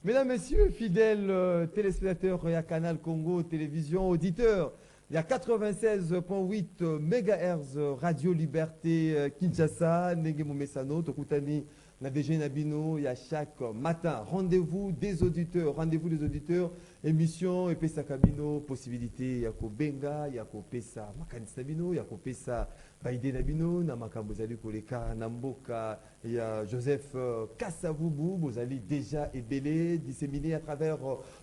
Mesdames, Messieurs, fidèles téléspectateurs à Canal Congo Télévision, auditeurs, il y a 96,8 MHz Radio Liberté Kinshasa, Nenge Momesano, Tokutani, Nadege Nabino, il y a chaque matin rendez-vous des auditeurs, émission Epesa Kabino, possibilité, Yako Benga, Yako Pesa Makanis Nabino, Yako Pesa Baïde Nabino, Namakambo Zali Koleka, Namboka, il y a Joseph Kassavubu, vous allez déjà ébélé, disséminé à travers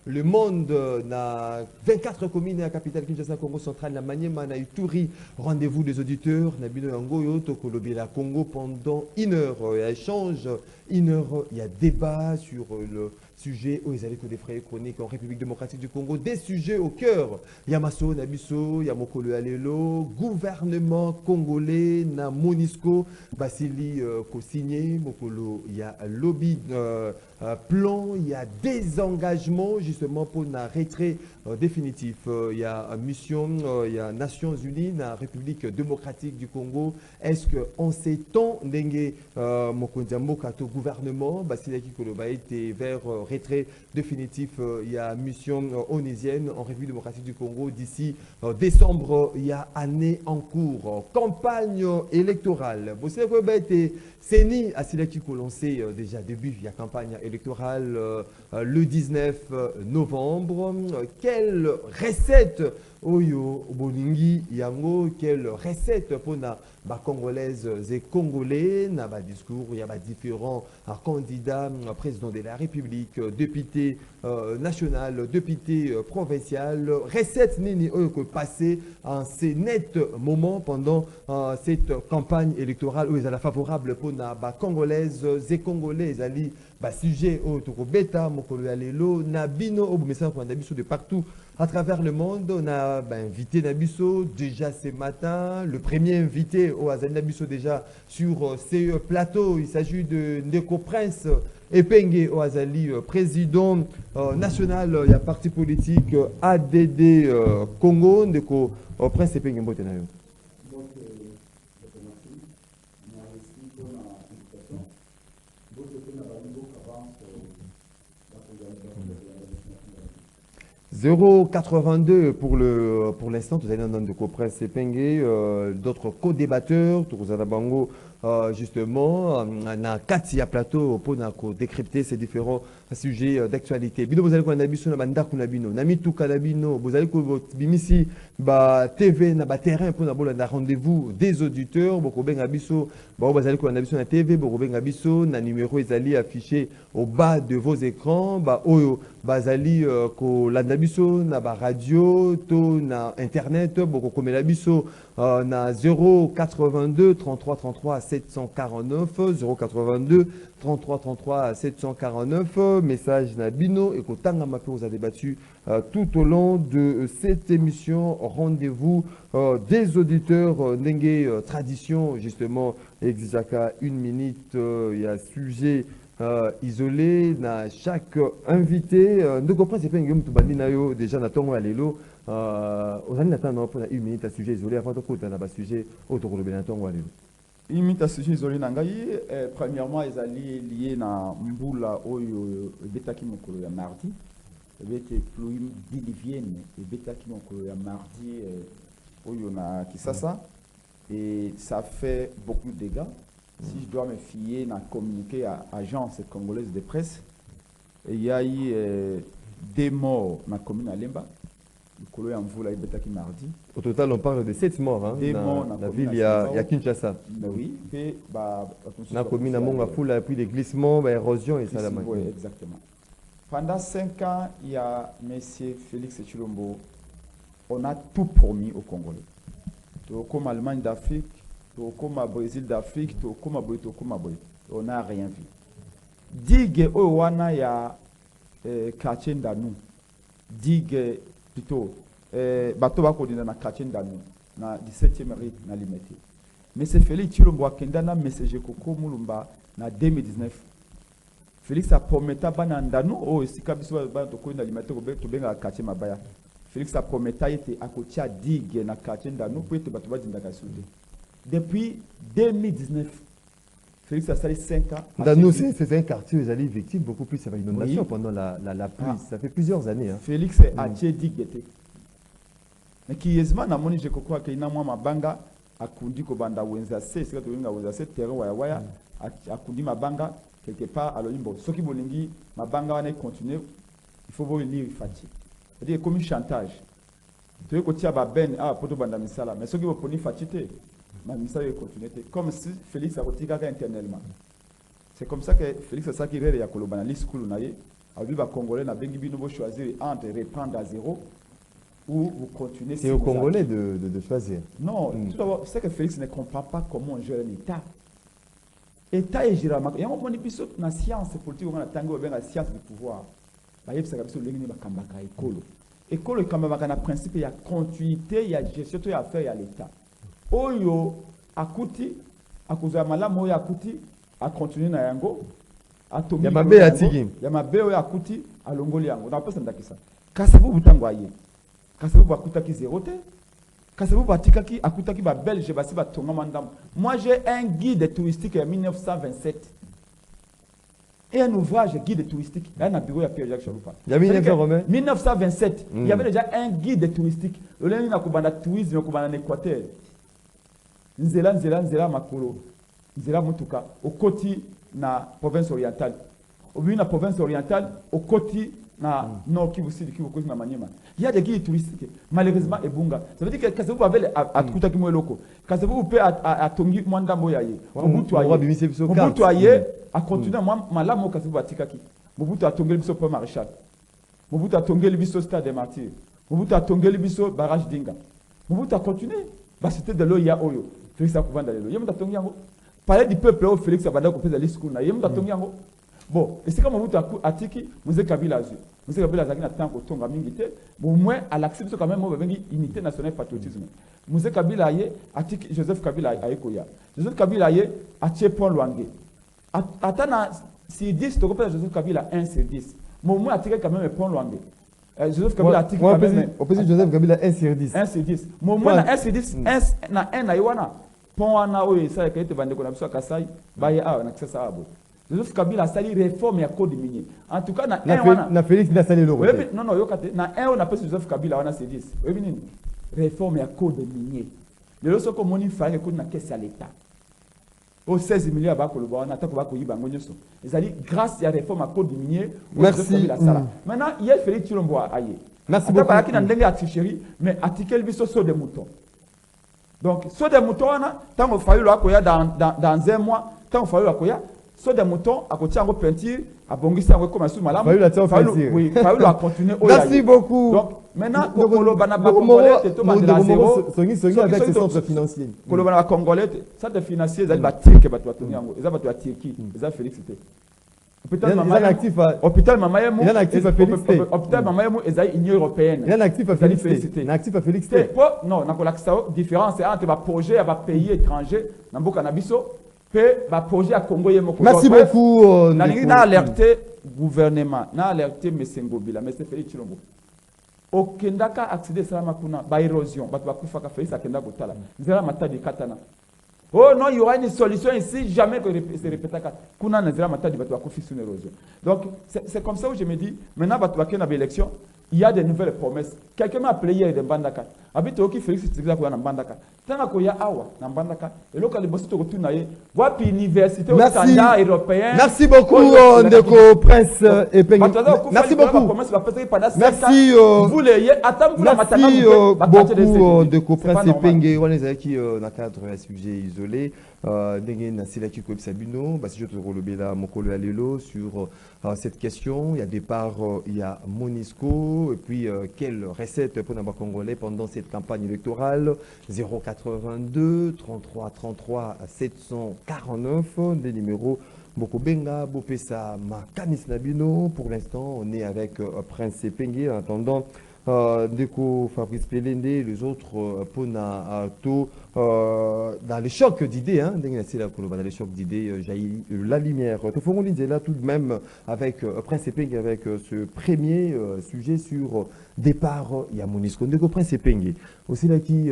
le monde, na 24 communes à la capitale Kinshasa, Congo central, na Maniema, na Ituri, rendez-vous des auditeurs, Nabino Yangoyo, Tokolobi la Congo pendant une heure, il y a échange, une heure, il y a débat sur le sujet où ils allaient que des frais chroniques en République démocratique du Congo, des sujets au cœur. Yamaso, Nabiso, Yamokolo Alelo, gouvernement congolais, na Monisco, Basili Kosigné, Mokolo, il y a lobby plan, il y a désengagement justement pour un retrait définitif. Il y a mission, il y a Nations Unies, la République démocratique du Congo. Est-ce qu'en ces temps, Dengue Mokondiambo Kato gouvernement, Basili Kikoloba était vers retrait définitif, il y a mission onusienne en République démocratique du Congo d'ici décembre, il y a année en cours. Campagne électorale. Vous savez quoi, c'est ni à Silaki qu'on lancé déjà début, il y a campagne électorale le 19 novembre. Quelle recette Oyo Bolingi Yango, quelle recette pour na Congolaises et Congolais, na discours, il y a différents candidats, président de la République, député national, député provincial, recette nini Oyo que passé en ces nets moments pendant cette campagne électorale où ils sont favorables pour na Congolaises et Congolais, ali sujet au bêta mokolo alelo na bino au message pour nabiso de partout à travers le monde. On a invité Nabiso déjà ce matin, le premier invité au Azan Nabiso déjà sur ces plateaux. Il s'agit de Ndeko Prince Epenge au Azali, président national, il y a parti politique ADD Congo. Ndeko Prince Epenge Mbotenayo. 0,82 pour l'instant, vous allez dans de Copres et Pengue, d'autres co-débatteurs, Bango, justement, na Katia Plateau pour décrypter ces différents sujets d'actualité. Bino vous allez qu'on a biso na banda kuna bino, na mitu kanabino, vous allez qu'on bimisi ba TV na ba terrain pour na rendez-vous des auditeurs, boko benga biso, ba vous allez qu'on a biso na TV, boko benga biso na numéro ezali affiché au bas de vos écrans, ba oyo bazali ko landa biso na ba radio to na internet, boko komela biso na 082 33 33 749 082 33 33 749 message na bino et kotanga mape vous a débattu tout au long de cette émission rendez-vous des auditeurs Nenge tradition justement exaka une minute il y a sujet isolé na chaque invité ne comprend c'est pas une game déjà na tongo alelo on a attendre pour une minute à sujet isolé avant de côté na ba sujet autour de benatongo alelo imita sujet isolé nangai premièrement ils allaient liés na mbula oyo betaki mokolo ya mardi bete pluie diluvienne et betaki mokolo ya mardi oyo na Kisasa et ça fait beaucoup de dégâts. Si je dois me fier na communiqué à agence congolaise de presse, il y a eu des morts dans la commune à Lemba. Au total, on parle de 7 morts hein, dans la ville, il y a Kinshasa. Oui, dans la commune à Mongafoula, puis des glissements, l'érosion et ça la oui, exactement. Pendant 5 ans, il y a M. Félix Tshilombo. On a tout promis aux Congolais. Comme Allemagne d'Afrique, comme Brésil d'Afrique, comme Boy. On n'a rien vu. Digue Owana ya quartier d'Anou. Digue plutôt bateau bakodina na quartier d'Anou na 17e rue na Limete. Mais c'est Félix Tshilombo akendana message koko mulumba na 2019. Félix a promis bana ndanu o esika biso ba to ko na Limete to benga quartier mabaya. Félix a promis été à côté à digue na quartier d'Anou pour te bato ba dinda kasude. Depuis 2019 Félix a salé 5 ans. Dans nous, c'est un quartier où ils allaient victime beaucoup plus avec l'inondation Oui. pendant la pluie. Ça fait plusieurs années. Hein. Félix a dit que mais qui est na moni je crois que ina mwa mabanga akundi ko banda wenza se sika to wenga wenza se terrain waya waya akundi mabanga quelque part à l'olimbo ce qui bolingi mabanga wana continuer il faut voir lire fati c'est-à-dire comme un chantage tu veux que tu as ben poto banda misala mais ce qui va poni fatité ma misala continuer comme si Félix a retiré internellement c'est comme ça que Félix a ça qui rere ya kolobana li school na ye a vu ba congolais na bengi bino bo choisir entre reprendre à zéro ou vous continuez. C'est aux Congolais de choisir. Non, tout d'abord, c'est que Félix ne comprend pas comment on gère l'État. L'État est géré. Il y a un moment où la science politique, on a la science du pouvoir. Il y a un école. École est comme un principe, il y a continuité, il y a gestion, il y a affaire, il y a l'État. Oyo, akuti, akuza malamu oyo akuti, a continuer na yango. Il y a ma bé à Tigi. Il y a ma bé oyo akuti, a longoli yango. On n'a pas ça ndakisa. Kasabu butangwaye. Kasabu akutaki zéro te. Kasabu batikaki akutaki ba belge basi ba tonga mandam. Moi j'ai un guide touristique en 1927. Et un ouvrage guide touristique. Il y a un bureau à Pierre-Jacques Chaloupa. Il y a 1927. Il y avait déjà un guide touristique. Le lundi na kubanda tourisme kubanda en Équateur. Nzela makolo. Nzela mutuka au côté na province orientale. Au milieu na province orientale au côté na nord Kivu Sud Kivu Kusini na Maniema. Il y a des guides touristiques. Malheureusement Ebunga. Ça veut dire que Kasabu avait à Kutaki Mweloko. Kasabu peut à Tongi Mwanda Moyaye. Mobutu aye a continué malamo Kasabu atikaki. Mobutu a Tongeli biso pour maréchal. Mobutu a Tongeli biso stade des martyrs. Mobutu a Tongeli biso barrage Dinga. Mobutu a continué. Bah c'était de l'eau ya oyo. Félix a couvert d'aller l'eau. Yemta Tongi yango. Parler du peuple au Félix Abada ko pesa liscours na Yemta Tongi yango. Bon, et c'est comme Mobutu a tiki Mouze Kabila azu. Mouze Kabila azaki na temps ko tonga mingi te. Bon au moins à l'accepter quand même mo bengi unité nationale patriotisme. Mouze Kabila aye a tiki Joseph Kabila aye koya. Joseph Kabila aye a tie Pont Luange. Atana si 10 to ko Joseph Kabila 1 sur 10. Mo moins a tiki quand même Pont Luange. Joseph Kabila a tiki quand même. Au président Joseph Kabila 1 sur 10. 1 sur 10. Mo moins na 1 sur 10 1 na iwana. Pont wana oyo ça ka ete bande ko na biso Kasai baye a na kisa abo. Joseph Kabila a sali réforme ya code minier. En tout cas, na Félix n'a sali le rôle. Non, non, na on appelle Joseph Kabila, on a c'est 10. Réforme ya code minier. Le loso ko moni fa code na caisse à l'État. Au 16 milliards ba ko lo ba na ta ko ba ko yiba ngonyoso. Ezali grâce ya réforme ya code minier. Merci. Maintenant, hier Félix Chilombo aye. Merci beaucoup. Ata ba ki na ndenge aticheri, mais article biso so de mouton. Donc, so de mouton na tango fayu lo akoya dans un mois, tango fayu akoya soit des moutons à côté en peinture à bongisa en comme sous malam oui fallu la continuer. Merci beaucoup. Donc maintenant Kolo bana ba congolais te to bandela zéro songi avec ses centres financiers Kolo bana congolais centre financier za ba tirke ba to tonyango za ba to tirki za Félix te hôpital mama yemu il est actif à Félix hôpital mama yemu eza union européenne il est actif à Félix il est actif à Félix non na ko la différence entre ba projet à ba pays étranger na mboka na biso. Merci beaucoup. On a alerté le gouvernement, on a alerté M. Ngobila, M. Félix Chilombo. Au Kendaka accéder à la érosion, oh non, il y aura une solution ici, jamais que se répète. Donc, c'est comme ça où je me dis, maintenant, l'élection, il y a des nouvelles promesses. Quelqu'un m'a appelé hier de Mbandaka. Habite au qui Félix Tshisekedi ko na Mbandaka. Tana ko ya awa na Mbandaka. Et là quand bosi to ko tuna ye, wapi université au standard européen. Merci beaucoup Ndeko Prince Epenge. Merci beaucoup. Merci vous les merci beaucoup Ndeko Prince Epenge. On est qui dans cadre un sujet isolé. Ndenge na silaki ko Sabino, basi je te relobela mokolo ya lelo sur cette question. Il y a départ, il y a Monisco et puis quelle recette pour les Congolais pendant cette campagne électorale. 082 33 33 749 des numéros Bokobenga, Bopesa, Makanis Nabino. Pour l'instant, on est avec Prince Epenge en attendant Ndeko Fabrice Pelende, les autres Pona To dans les chocs d'idées, hein, dans les chocs d'idées, jaillit la lumière. Te ferons là tout de même avec Prince Epenge, avec ce premier sujet sur départ, il y a Monisco. Ndeko Prince Epenge. Aussi là qui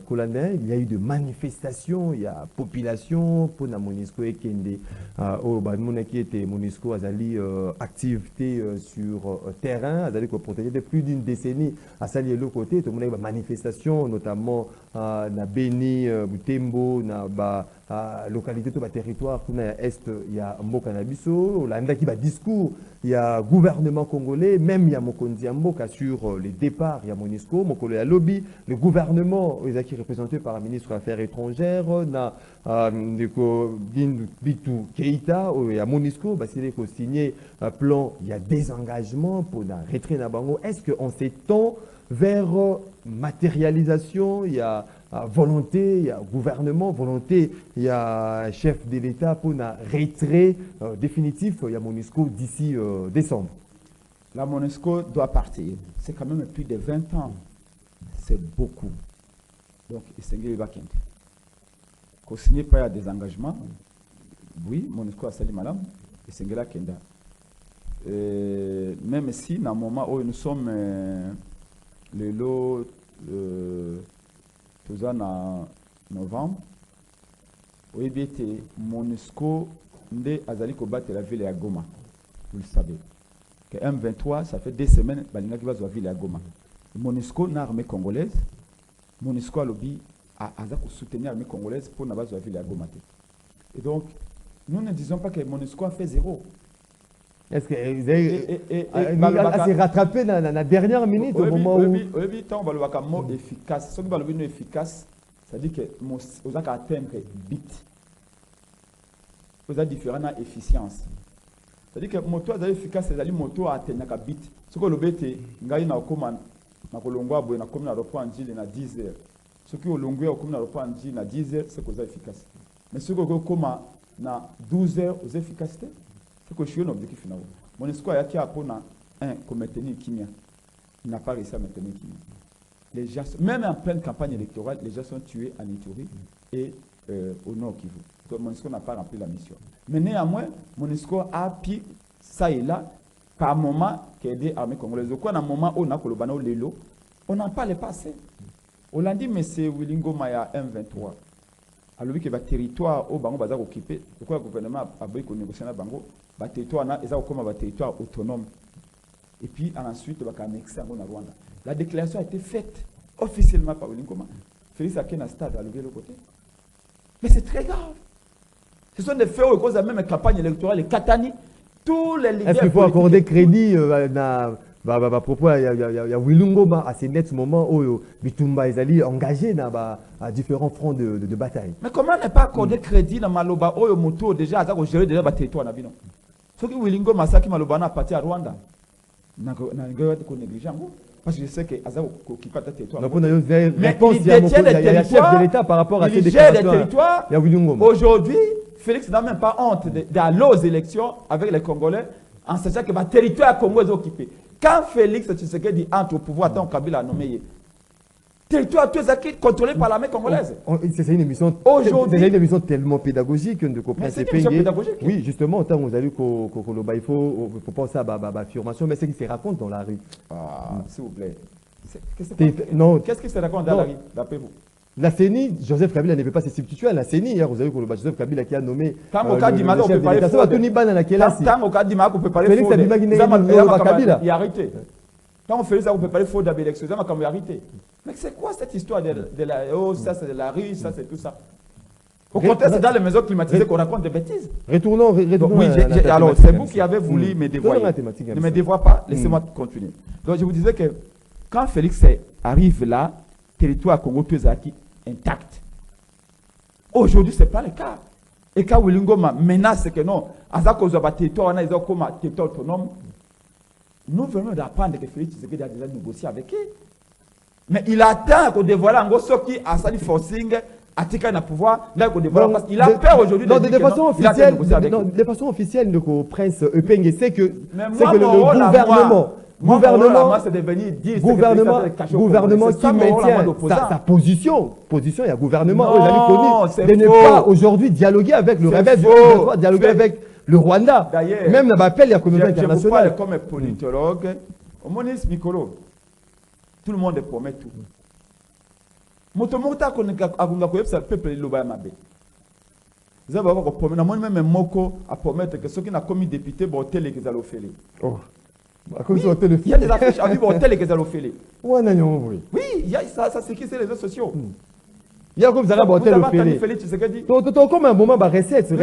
Colanet, il y a eu des manifestations, il y a population pour la Monisco et Kende. Au qui était Monisco, Azali activité sur terrain, Azali ko protéger de plus d'une décennie. Azali l'autre côté, tout le monde a eu des manifestations, notamment na Beni, Butembo, na ba localité, tout le territoire, tout na est, il y a Mboka Nabiso, là qui va discours, il y a gouvernement congolais, même il y a Mokondi Mboka sur les départs, il y a Monisco, Mokolo ya lobby, le gouvernement, il est représenté par le ministre des Affaires étrangères, na Bitou Keita, il y a Monisco, il faut signer un plan, il y a des engagements pour la retrait na bango. Est-ce qu'on s'étend vers matérialisation, il y a volonté, il y a gouvernement, volonté, il y a chef de l'État pour un retrait définitif, il y a Monisco d'ici décembre. La Monisco doit partir. C'est quand même plus de 20 ans. C'est beaucoup. Donc, il s'est engagé Bakende. Qu'on signe pas des engagements. Oui, Monisco a sali madame. Il s'est engagé Kenda. Même si, dans le moment où nous sommes le lot tout ça en novembre, où il était Monisco de Azali Kobat la ville à Goma. Vous le savez. Que M23, ça fait 2 semaines, Balinga qui va sur la ville à Goma. Monisco, une armée congolaise, Monisco a lobby à soutenir l'armée congolaise pour la base de la ville à Goma. Et donc, nous ne disons pas que Monisco a fait 0. Est-ce que vous avez rattrapé dans la dernière minute au moment où... Oui, tant on va le mot efficace. Ce qui va le mot efficace, c'est-à-dire que vous avez atteindre bit. Vous avez différent efficience. C'est-à-dire que moto est efficace, c'est-à-dire moto a atteint un bit. Ce que le bête, ngai na okoma na kolongwa boy na comme na reprend en na 10 heures. Ce qui au longwe comme na reprend en na 10 heures, c'est que c'est efficace. Mais ce que comment na 12 heures aux efficacité, c'est que je suis un objectif final. Mon espoir est qu'il y a pour un comme maintenir Kimia. Il n'a pas réussi à maintenir Kimia. Les gens, même en pleine campagne électorale, les gens sont tués en Ituri et au Nord Kivu. Donc Monisco n'a pas rempli la mission. Mais néanmoins, Monisco a appuyé ça et là, par moment, qui a aidé l'armée congolaise. Au moment où on a Kolobano Lelo, on n'en parle pas assez. On l'a dit, mais c'est Wilingo Maya M23. Alors que le territoire au Bango va occupé, pourquoi le gouvernement a besoin de négocier avec Bango, le territoire est comme un territoire autonome. Et puis ensuite, il va annexer à Rwanda. La déclaration a été faite officiellement par Wilingo Maya. Félix Akena Stade à l'autre côté. Mais c'est très grave. Ce sont des faits où, cause de la même campagne électorale, les Katani, tous les leaders. Est-ce qu'il faut accorder crédit à propos, il y a Wilungoma à ces nets moments où Bitumba est engagé dans différents fronts de bataille. Mais comment ne pas accorder crédit dans Maloba, où Moto déjà à gérer déjà le territoire na bino? Ce qui Wilungoma ça qui Maloba na parti à Rwanda. N'a pas négligent. Parce que je sais que Azao occupé le territoire. Donc on a une réponse il y a le chef de l'État par rapport à ces déclarations. Aujourd'hui, Félix n'a même pas honte d'aller aux élections avec les Congolais en sachant que le territoire congolais est occupé. Quand Félix Tshisekedi entre au pouvoir, tant Kabila a nommé, le territoire tout est contrôlé par l'armée congolaise. C'est une émission tellement pédagogique que nous comprenons. C'est une émission pédagogique. Oui, justement, tant vous avez il faut penser à l'affirmation, mais c'est ce qui se raconte dans la rue. S'il vous plaît. Qu'est-ce qui se raconte dans la rue, d'après vous? La CENI, Joseph Kabila n'avait pas se substituer à la CENI. Hier, vous avez vu Joseph Kabila qui a nommé. Tant au cas d'Imado, on peut parler faux. Tant au cas d'Imado, on peut parler faux. Félix Kabila. Il a arrêté. Tant on fait ça, on peut parler faux d'élection. Ça m'a quand même arrêté. Mais c'est quoi cette histoire de la. Oh, ça c'est de la rue, ça c'est tout ça. Au contraire, c'est dans les maisons climatisées qu'on raconte des bêtises. Retournons. Oui, alors c'est vous qui avez voulu me dévoiler. Ne me dévoie pas, laissez-moi continuer. Donc je vous disais que quand Félix arrive là, territoire Congo Tuzaki intact. Aujourd'hui, ce n'est pas le cas. Et quand Wilingoma menace que non, à ça cause de territoire, on a comme territoire autonome, nous venons d'apprendre que Félix Tshisekedi a déjà négocié avec qui. Mais il attend qu'on dévoile en gros ce qui a sali forcing, a tiré un pouvoir, là qu'on dévoile parce qu'il a peur aujourd'hui de façon officielle, le prince Epenge, c'est que le gouvernement. Gouvernement, c'est de venir dire gouvernement qui maintient sa position. Position, il y a gouvernement. Non, c'est de ne pas aujourd'hui dialoguer avec le rebelle, dialoguer avec le Rwanda. Même dans l'appel, il y a la communauté internationale. Je parle comme politologue. Au Monis Mikolo, tout le monde promet tout. Motomota agunga koyebsa peuple loba mabe. Zaba ko promet na même moko à promettre que ceux qui n'a commis député bon tel que zalo fele. Oh. Il y a des affiches à vivre bon tel que zalo fele. Oui, il y a ça c'est qui c'est les réseaux sociaux. Il y a comme ça là bon tel fele. To comme un moment ba recette comme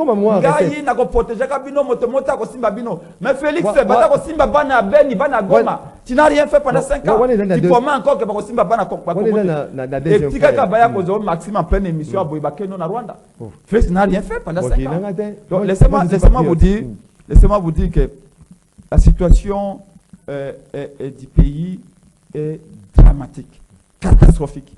un moment recette. Na ko protéger ka bino motomota ko simba bino. Mais Félix bata ko simba bana Beni bana Goma. Tu n'as rien fait pendant 5 ans. Tu promets encore que Bakosimba bana et petit gars baya ko Maxime en pleine émission à Boibake non à Rwanda. Félix n'a rien fait pendant 5 ans. Donc laissez-moi vous dire que la situation du pays est dramatique, catastrophique.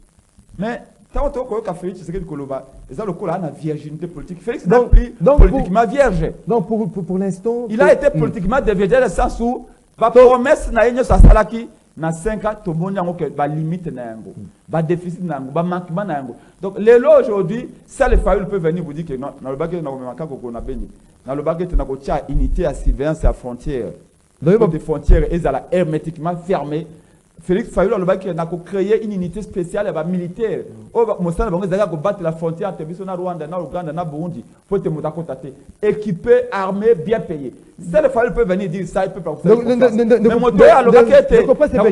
Mais tant que Félix Tshisekedi Koloba, ils ont le coup là la virginité politique. Félix n'est plus politiquement vierge. Donc pour l'instant, il a été politiquement déviergé dans le sens où la promesse na yenyo sa salaki na 5 ans to moni yango ke ba limite na yango, ba déficit na yango, ba manquement na yango. Donc les lois aujourd'hui, ça les Fayoul peut venir vous dire que non, dans le baguette na ko manka ko na beni. Dans le baguette na ko tia unité à surveillance à frontières. Donc des frontières elles sont hermétiquement fermées. Félix Fayoul le baguette na ko créer une unité spéciale ba militaire. O mosala bango zaka ko battre la frontière entre biso na Rwanda na Uganda na Burundi pour te mota contacter équipé, armé, bien payé. Ça le Fayoul peut venir dire ça, il peut pas. Mais motoya le baguette na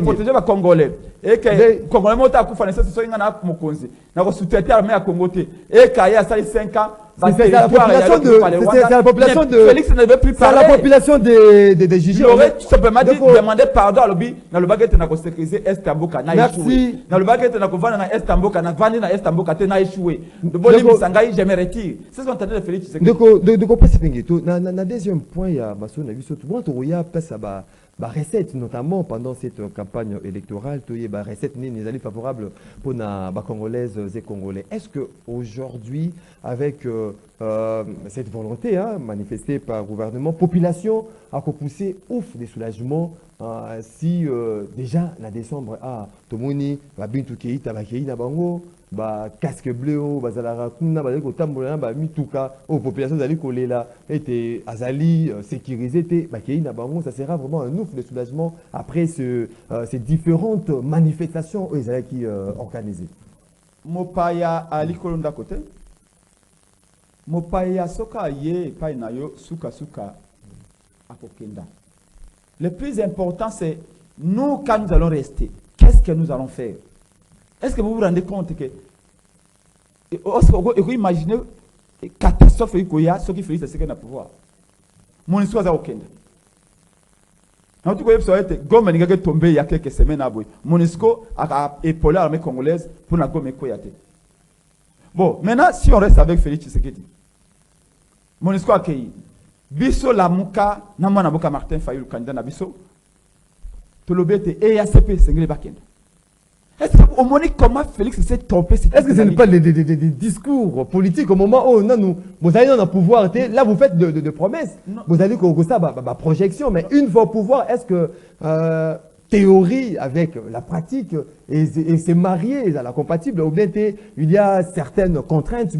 protéger les Congolais. Et que Congolais mota ku fanesa so inga na mokonzi. Na ko sous-traiter armée à Congo te. Et kaya ça 5 ans. C'est la population de Félix ne veut plus parler. C'est la population des Gigi. Il aurait tout simplement dit demander pardon à l'objet. Dans le baguette na ko sécuriser Estamboka na échoué. Dans le baguette na ko vendre na Estamboka na vendre na Estamboka te na échoué. De Bolimi Sangai je me retire. C'est ce qu'on entendait de Félix. De quoi passer pingueto. Na deuxième point il y a baso na biso tout monde roya passe à ba recette notamment pendant cette campagne électorale toyé ba recette ni les alliés favorables pour na ba congolaises et congolais. Est-ce que aujourd'hui avec cette volonté manifestée par le gouvernement, population a poussé ouf des soulagements si déjà en décembre tomoni ba bintu keita ba keina bango ba casque bleu bazala kuna ba ko tambola ba mituka aux populations zali kolela était azali sécurisé te ba keina bango, ça sera vraiment un ouf de soulagement après ces différentes manifestations qui organisées. Mopaya ali kolonda côté Mopaya soka ye pai na yo suka apokenda. Le plus important c'est nous quand nous allons rester, qu'est-ce que nous allons faire? Est-ce que vous vous rendez compte que vous imaginez catastrophe ce qui fait ce qu'il a pouvoir. Mon histoire za okenda. Na tu koyeb so ete Goma ningake tomber il y a quelques semaines à boy. Monisco a épaulé l'armée congolaise pour na Goma koyate. Bon, maintenant si on reste avec Félix Tshisekedi. Monisco a accueilli. Biso la muka na mwana boka Martin Fayulu candidat na biso. Tolobete EACP sengele bakenda. Est-ce que au moment comment Félix s'est trompé? Est-ce que ce n'est pas des discours politiques au moment où vous allez dans le pouvoir, là vous faites de promesses, vous allez que ça projection, mais une fois au pouvoir, est-ce que théorie avec la pratique et c'est marié à la compatible ou bien il y a certaines contraintes,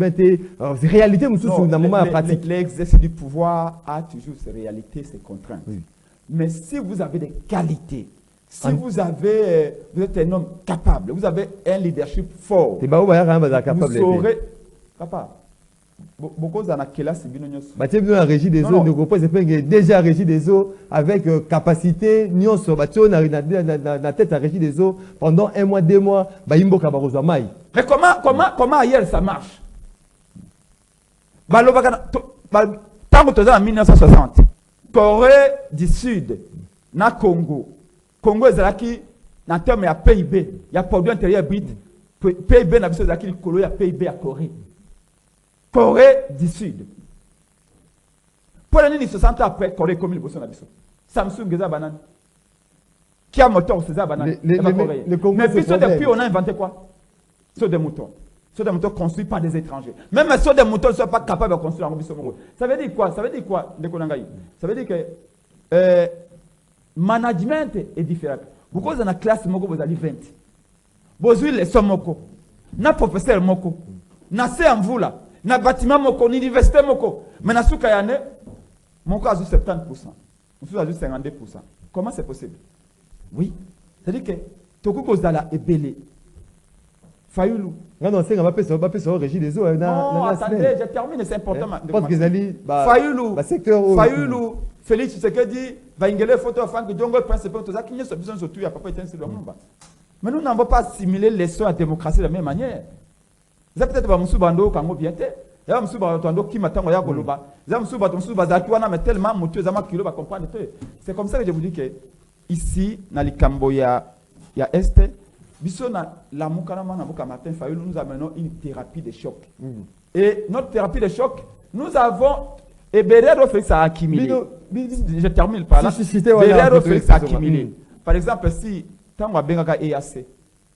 réalité dans le moment pratique. L'exercice du pouvoir a toujours ses réalités, ses contraintes. Oui. Mais si vous avez des qualités, si vous êtes un homme capable, vous avez un leadership fort, vous saurez capable. Beaucoup de gens régie des eaux, déjà régie des eaux avec capacité, la tête à régie des eaux pendant 1 mois, 2 mois. Mais comment ailleurs ça marche? Tant que tu es en 1960, Corée du Sud, na Congo. Congo est en termes de PIB, il y a produit intérieur brut. PIB n'a pas de Colo, il y a PIB à Corée. Corée du Sud. Pour l'année 60 après, Corée comme il bosse na biso. Samsung est banane. Qui a moteur c'est ça banane. Mais puis depuis on a inventé quoi? Sur des moutons. Sur des moutons construits par des étrangers. Même sur des moutons ne sont pas capables de construire en biso. Ça veut dire quoi? Ça veut dire quoi? Ça veut dire que management est différent. Vous avez une classe, vous avez 20. Vous avez les sommes, na professeur moko, na seamvula, na bâtiment moko, na université moko. Mais na souka yane, moko a 70%. Moko a 52%. Comment c'est possible? Oui. C'est-à-dire que Toko Kozala est belé. Fayoulou. Non, c'est un peu au régime des eaux. Non, attendez, je termine, c'est important. Je pense que Zali, Fayoulou. Secteur. Fayoulou. Félix Tshisekedi va ingérer photo à Franck Diongo, principal, tout ça, qui n'est besoin de tout, il n'y a pas été sur le monde. Mais nous n'avons pas assimilé les soins à la démocratie de la même manière. Vous avez peut-être un Bando quand vous viendez. Il y a un Bando qui m'attend à Goloba. Il y a un Bando mais tellement mouteux, ça m'a kilo va comprendre. C'est comme ça que je vous dis que ici, dans les Camboya, il y a Est, la Moukanama, Martin Fayoulou, nous amenons une thérapie de choc. Et notre thérapie de choc, nous avons. Et Berero Félix a accumulé. Je termine par là. Berero Félix a accumulé. Par exemple, si tant que Bengaga EAC,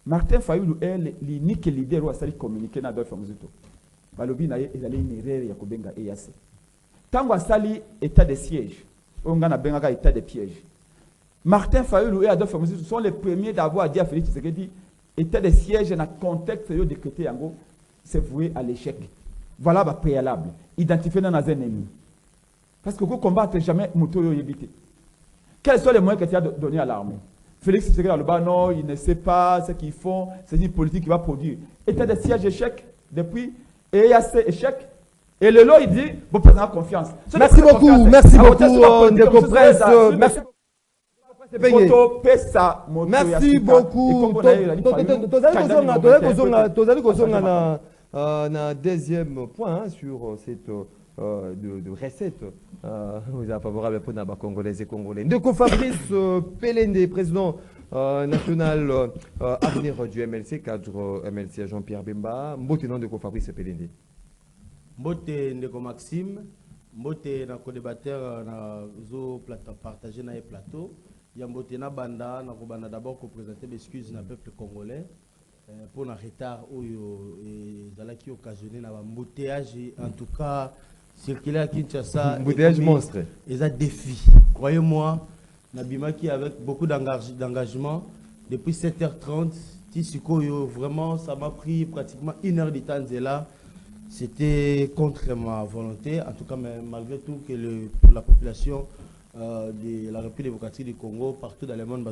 Martin Fayoulou est l'unique leader qui a communiqué dans Adolphe Muzito. Balobi na ye ezali une erreur ya kobenga EAC. Tant que sali état de siège, on a bengaga état de piège. Martin Fayoulou et Adolphe Muzito sont les premiers d'avoir dit à Félix Tshisekedi état de siège dans le contexte de décrété yango, c'est voué à l'échec. Voilà le préalable. Identifier dans un ennemi. Parce que vous combattez jamais Moutoyo Yébité. Quels sont les moyens que tu as donnés à l'armée? Félix Tshisekedi dans le bas, non, il ne sait pas ce qu'ils font, c'est une politique qui va produire. État de siège échec, depuis EAC échec, et le lot il dit, vous prenez confiance. Merci beaucoup, merci beaucoup, Ndeko Presse. Merci beaucoup. Merci beaucoup. Tozali kozonga na deuxième point sur cette de recette favorable pour les Congolais et Congolais. Ndeko Fabrice Pelende, président national avenir du MLC, cadre MLC Jean-Pierre Bemba. Mbote non Ndeko Fabrice Pelende. Mbote Ndeko Maxime, mbote na co-débatteur na zo partager na plateau. Yambote na banda na kobanda d'abord ko présenter l'excuse na peuple congolais pour un retard oyo ezalaki occasionné na embouteillage en tout cas circuler à Kinshasa. Embouteillage monstre. Et un défi. Croyez-moi, Nabimaki avec beaucoup d'engagement depuis 7h30 Tissikoyo, vraiment ça m'a pris pratiquement 1 heure de temps de là. C'était contre ma volonté, en tout cas, mais malgré tout, que la population de la République démocratique du Congo, partout dans le monde,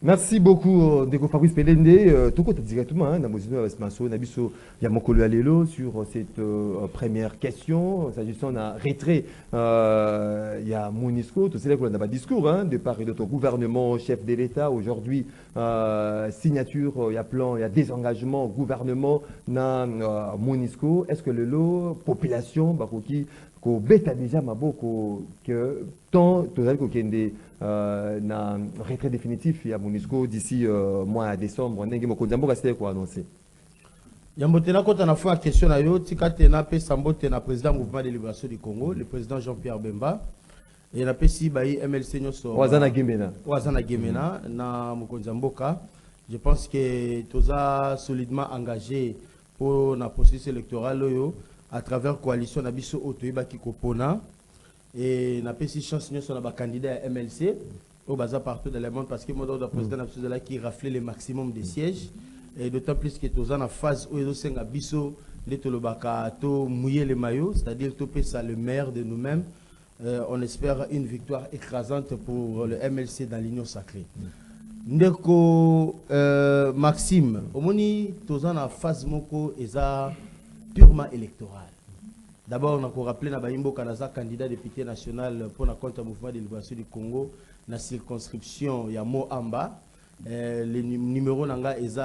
merci beaucoup, Ndeko Fabrice Pelende. Tout côté directement, sur cette première question, s'agissant d'un retrait, il y a MONUSCO, tout c'est là qu'on a un discours de part et d'autre gouvernement, chef de l'État, aujourd'hui, signature, il y a plan, il y a désengagement, gouvernement, MONUSCO. Est-ce que le lot, population, ko beta déjà maboko que tant tozali ko kende na retrait définitif ya MONUSCO d'ici mois de décembre ndenge mokonzi mboka c'était ko annoncer yambotena kota na fois question na yo tikate na pe sambote na président mouvement de libération du Congo le président Jean-Pierre Bemba et na pesi bayi MLC nyoso wazana gemena na mokonzi mboka. Je pense que toza solidement engagé pour na processus électoral yo à travers coalition Nabiso Otoiba Kikopona et n'a pas si chance sur la candidat à MLC au bazar partout dans le monde parce que moi le président Nabiso de là qui raflait le maximum de sièges et d'autant plus que tous en phase où ils sont Nabiso de Tolobaka to mouiller les maillots, c'est-à-dire topé ça le maire de nous-mêmes. On espère une victoire écrasante pour le MLC dans l'Union sacrée. Ndeko Maxime, au moni tous en phase moko eza purement électoral. D'abord, on a rappelé Nabaimbo Kanaza, candidat député national pour la compte mouvement de libération du Congo, dans la circonscription Yamo Amba. Le numéro Nanga est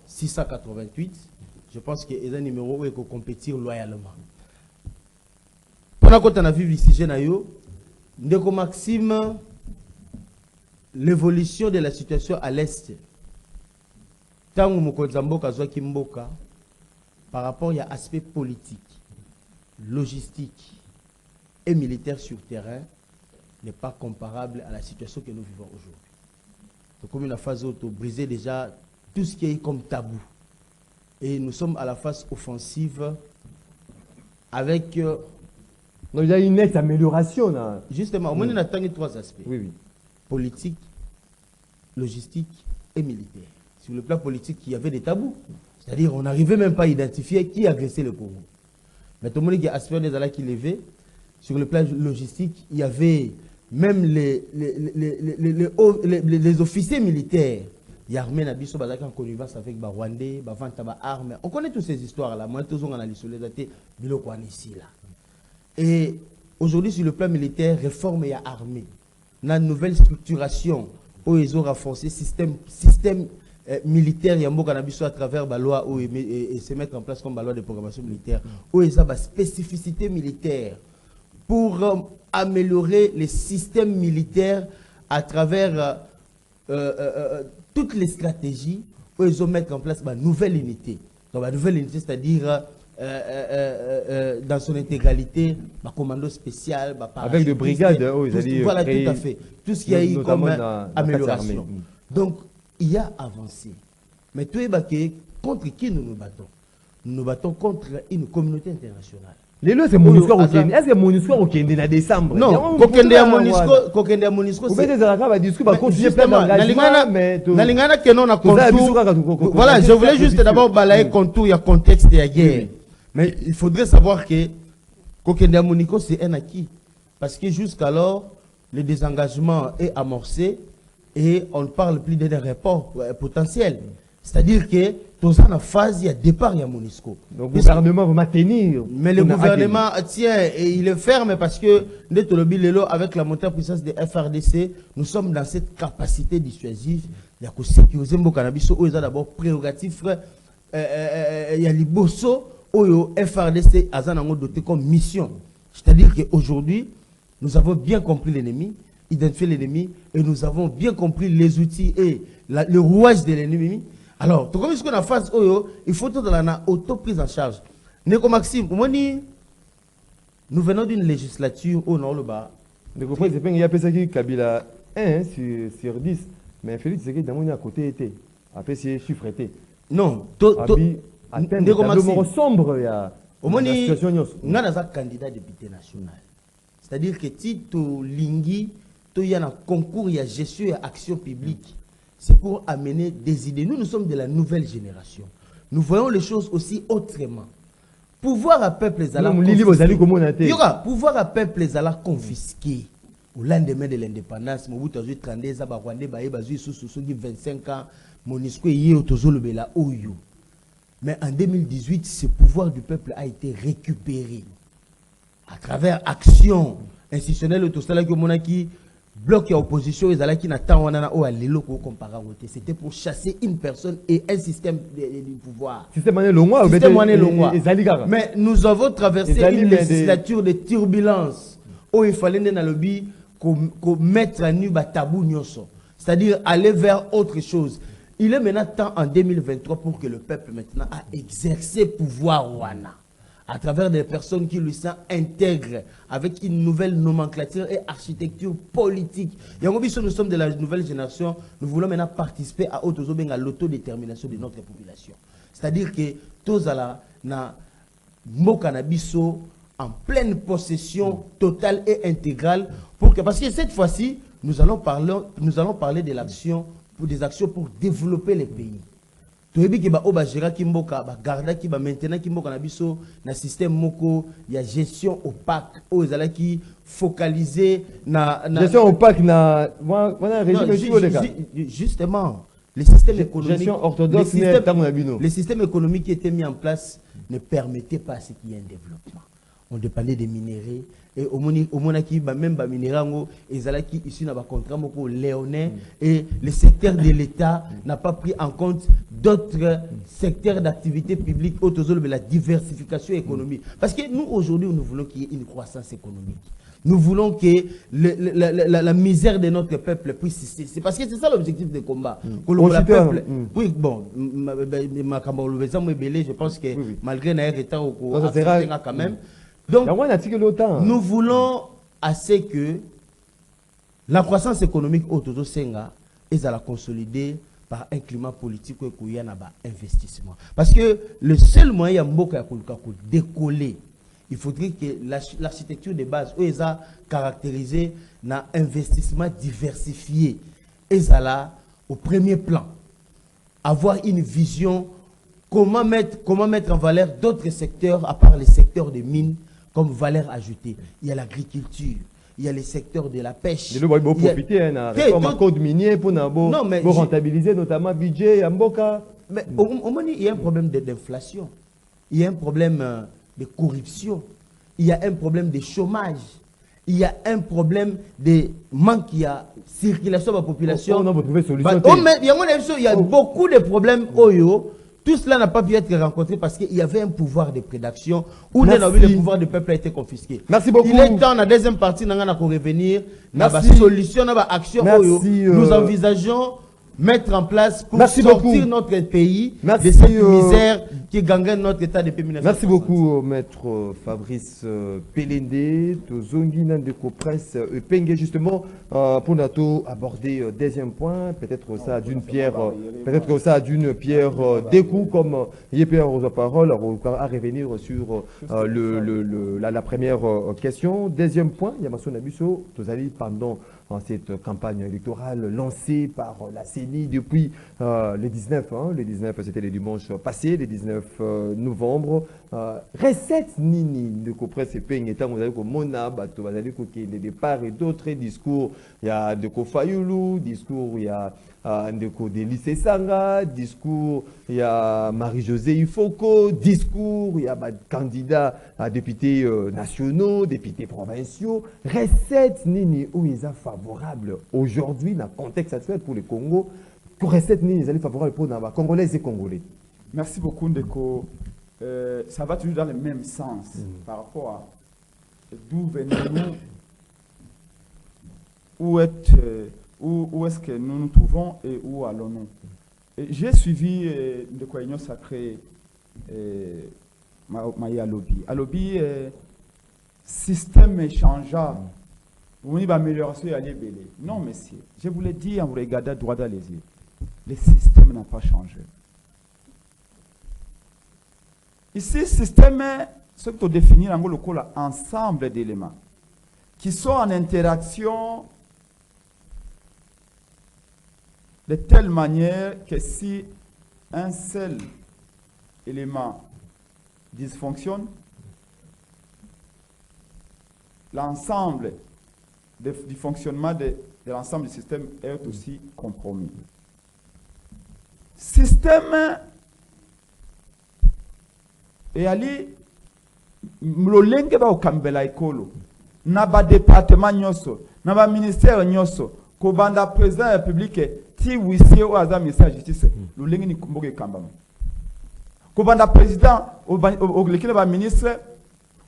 688. Je pense que c'est un numéro où il faut compétir loyalement. Pour la compte, on a vu le sujet Nayo. Ndeko Maxime, l'évolution de la situation à l'Est. Tant que Mokozambo Kazwa Kimboka, par rapport à l'aspect politique, logistique et militaire sur terrain, n'est pas comparable à la situation que nous vivons aujourd'hui. Donc, comme une phase où briser déjà tout ce qui est comme tabou. Et nous sommes à la phase offensive avec Donc il y a une nette amélioration là. Justement, on a trois aspects. Oui, oui. Politique, logistique et militaire. Sur le plan politique, il y avait des tabous. C'est-à-dire, on n'arrivait même pas à identifier qui agressait le Congo. Mais tout le monde qui a aspiré des qui levaient. Sur le plan logistique, il y avait même les officiers militaires. Il y a armé Nabiso Bazaka en connivence avec les Rwandais, Bavantaba armes. On connaît toutes ces histoires-là. Moi, tous on analyse les dates, ici là. Et aujourd'hui, sur le plan militaire, réforme et armée. Dans une nouvelle structuration, où ils ont renforcé système militaire, il y a un à travers la loi et se mettre en place comme la loi de programmation militaire, où ils ont une spécificité militaire pour améliorer les systèmes militaires à travers toutes les stratégies, où ils ont mettre en place une nouvelle unité. Donc, la nouvelle unité, c'est-à-dire dans son intégralité, commando spécial, avec des brigades, voilà, tout à fait. Tout ce qu'il y a eu comme amélioration. Donc, il y a avancé. Mais tout est contre qui nous nous battons? Nous nous battons contre une communauté internationale. Les lois, c'est MONUSCO au Kenya. Est-ce que MONUSCO au Kenya en décembre? Non, Kokende à MONUSCO, vous mettez à la discussion, va continuer plein d'engagement, mais voilà, je voulais juste d'abord balayer contour, il y a contexte et il y a guerre. Mais il faudrait savoir que Kokende à MONUSCO, c'est un acquis. Parce que jusqu'alors, le désengagement est amorcé et on ne parle plus d'un rapport potentiel. C'est-à-dire que dans la phase, il y a départ, il y a MONUSCO. Donc le gouvernement va maintenir. Mais le gouvernement tient et il est ferme parce que avec la montée en puissance de FRDC, nous sommes dans cette capacité dissuasive. Il y a que sécuriser le cannabis, où il y a d'abord prérogatif. Il y a les bossos, où FRDC a doté comme mission. C'est-à-dire qu'aujourd'hui, nous avons bien compris l'ennemi, identifié l'ennemi, et nous avons bien compris les outils et le rouage de l'ennemi. Alors, tout comme ce qu'on a fait, il faut tout la auto-prise en charge. Neko Maxime, nous venons d'une législature où non le bas. Donc, il y a qui Kabila 1 sur 10, mais Félix Tshisekedi dans à côté était. Après, c'est chiffre était. Non, Neko Maxime sombre, il y a. Au moins, nous avons un candidat député national. C'est-à-dire que si tu lingui, il y a un concours, il y a gestion et action publique. C'est pour amener des idées. Nous sommes de la nouvelle génération. Nous voyons les choses aussi autrement. Pouvoir à peuple les alors pouvoir à peuple les alors confisquer. Au lendemain de l'indépendance, Mobutu a 32 ans, Rwandais bazu sous 25 ans, MONUSCO est autour de la OU. Mais en 2018, ce pouvoir du peuple a été récupéré à travers action institutionnelle autostale que monaki bloc et opposition ils allaient qui n'attend on a à l'élo comparé. C'était pour chasser une personne et un système de pouvoir. Mais nous avons traversé une législature de turbulence où il fallait dans le but mettre à nu tabou nyoso, c'est-à-dire aller vers autre chose. Il est maintenant temps en 2023 pour que le peuple maintenant a exercé pouvoir wana à travers des personnes qui lui sont intègres avec une nouvelle nomenclature et architecture politique. Nous sommes de la nouvelle génération, nous voulons maintenant participer à l'autodétermination de notre population. C'est-à-dire que tous na Mokanabiso en pleine possession totale et intégrale parce que cette fois-ci, nous allons parler de l'action pour des actions pour développer les pays. Tout que ba gera kimboka ba garda ki ba maintenant kimboka na biso na système moko ya gestion opaque aux qui focalisé na gestion opaque na justement les systèmes économiques gestion orthodoxe les systèmes économiques qui étaient mis en place ne permettaient pas ce qu'il y ait un développement. On dépendait des minéraux et au monaki même ba minérango ezalaki ici na ba contrat moko léonin et le secteur de l'État n'a pas pris en compte d'autres secteurs d'activité publique autour de la diversification économique parce que nous aujourd'hui nous voulons qu'il y ait une croissance économique. Nous voulons que la misère de notre peuple puisse cesser. C'est parce que c'est ça l'objectif des combats. Le peuple, oui, bon, je pense que malgré un retard quand même. Donc, nous voulons assez que la croissance économique autour de Senga est à la consolider par un climat politique où il y a un investissement. Parce que le seul moyen de décoller, il faudrait que l'architecture de base, où ils ont caractérisé un investissement diversifié, ils sont là au premier plan. Avoir une vision, comment mettre en valeur d'autres secteurs, à part les secteurs des mines, comme valeur ajoutée. Il y a l'agriculture, il y a les secteurs de la pêche. Il faut profiter de la réforme code minier pour rentabiliser notamment le budget et Mboka. Mais au moment il y a un problème d'inflation, il y a un problème de corruption, il y a un problème de chômage, il y a un problème de manque, il y a circulation de la population. On a trouvé solution. Il y a beaucoup de problèmes. Tout cela n'a pas pu être rencontré parce qu'il y avait un pouvoir de prédation où le pouvoir du peuple a été confisqué. Merci beaucoup. Il est temps, la deuxième partie, nous allons revenir dans la solution, dans l'action. Nous envisageons mettre en place pour sortir notre pays de cette misère qui gangrène notre État depuis 1960. Merci beaucoup, maître Fabrice Pelende, Tozongi Nandeko Prince Penge, justement, pour nous aborder deuxième point, peut-être ça d'une pierre, deux coups, comme Yéper aux paroles, à revenir sur la première question. Deuxième point, Yamason Abusso, Tozali, pendant cette campagne électorale lancée par la CENI depuis le 19, le 19 c'était le dimanche passé, le 19 novembre. Recette nini de Copresse Peng étant vous avez comme Mona, bateau, vous avez des départs et d'autres discours. Il y a de Kofayulu, discours, il y a de lycée Sanga, discours, il y a Marie-Josée Ifoko, discours, il y a candidat à députés nationaux, députés provinciaux. Recette nini où ils sont favorables aujourd'hui dans le contexte actuel pour le Congo. Recette nini ils sont favorables pour les Congolais et Congolais. Merci beaucoup Ndeko. Ça va toujours dans le même sens par rapport à d'où venons-nous, où est-ce que nous nous trouvons et où allons-nous. J'ai suivi Ndeko Union Sacrée Maya Lobby. À Lobby, système changeant. Vous avez amélioration et aller belé. Non, monsieur. Je vous l'ai dit en vous regardant droit dans les yeux. Le système n'a pas changé. Ici, le système, ce que tu définis en gros, ensemble d'éléments qui sont en interaction de telle manière que si un seul élément dysfonctionne, l'ensemble du fonctionnement de l'ensemble du système est aussi compromis. Système et ali mlolenge ba okambela ikolo na ba département nyoso na ba ministère nyoso ko banda président de la République ti wisi o aza ministère de justice lolenge ni kumboke kambama ko banda président o lekina ba ministre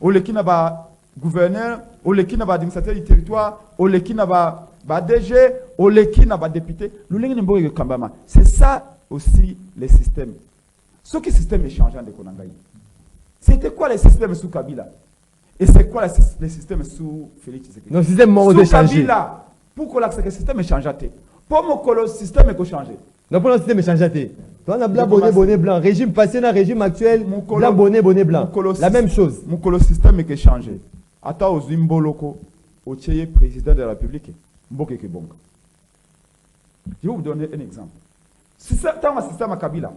o lekina ba gouverneur o lekina ba administrateur du territoire o lekina ba DG o lekina ba député lolenge ni mboke kambama. C'est ça aussi le système. Ce qui système est changeant de Konangaï. C'était quoi le système sous Kabila? Et c'est quoi le système sous Félix Tshisekedi? Non, le système m'a changé. Kabila, pourquoi le système est changé? Pour moi, le système est changé. Non, pour le système est changé. On a blanc, bonnet, blanc. Régime passé, dans régime actuel, blanc, bonnet, blanc. La même chose. Le système est changé. Attends, au Zimboloko, au Tchéye, président de la République, Mboke Kebonga. Je vais vous donner un exemple. Si c'est un système à Kabila,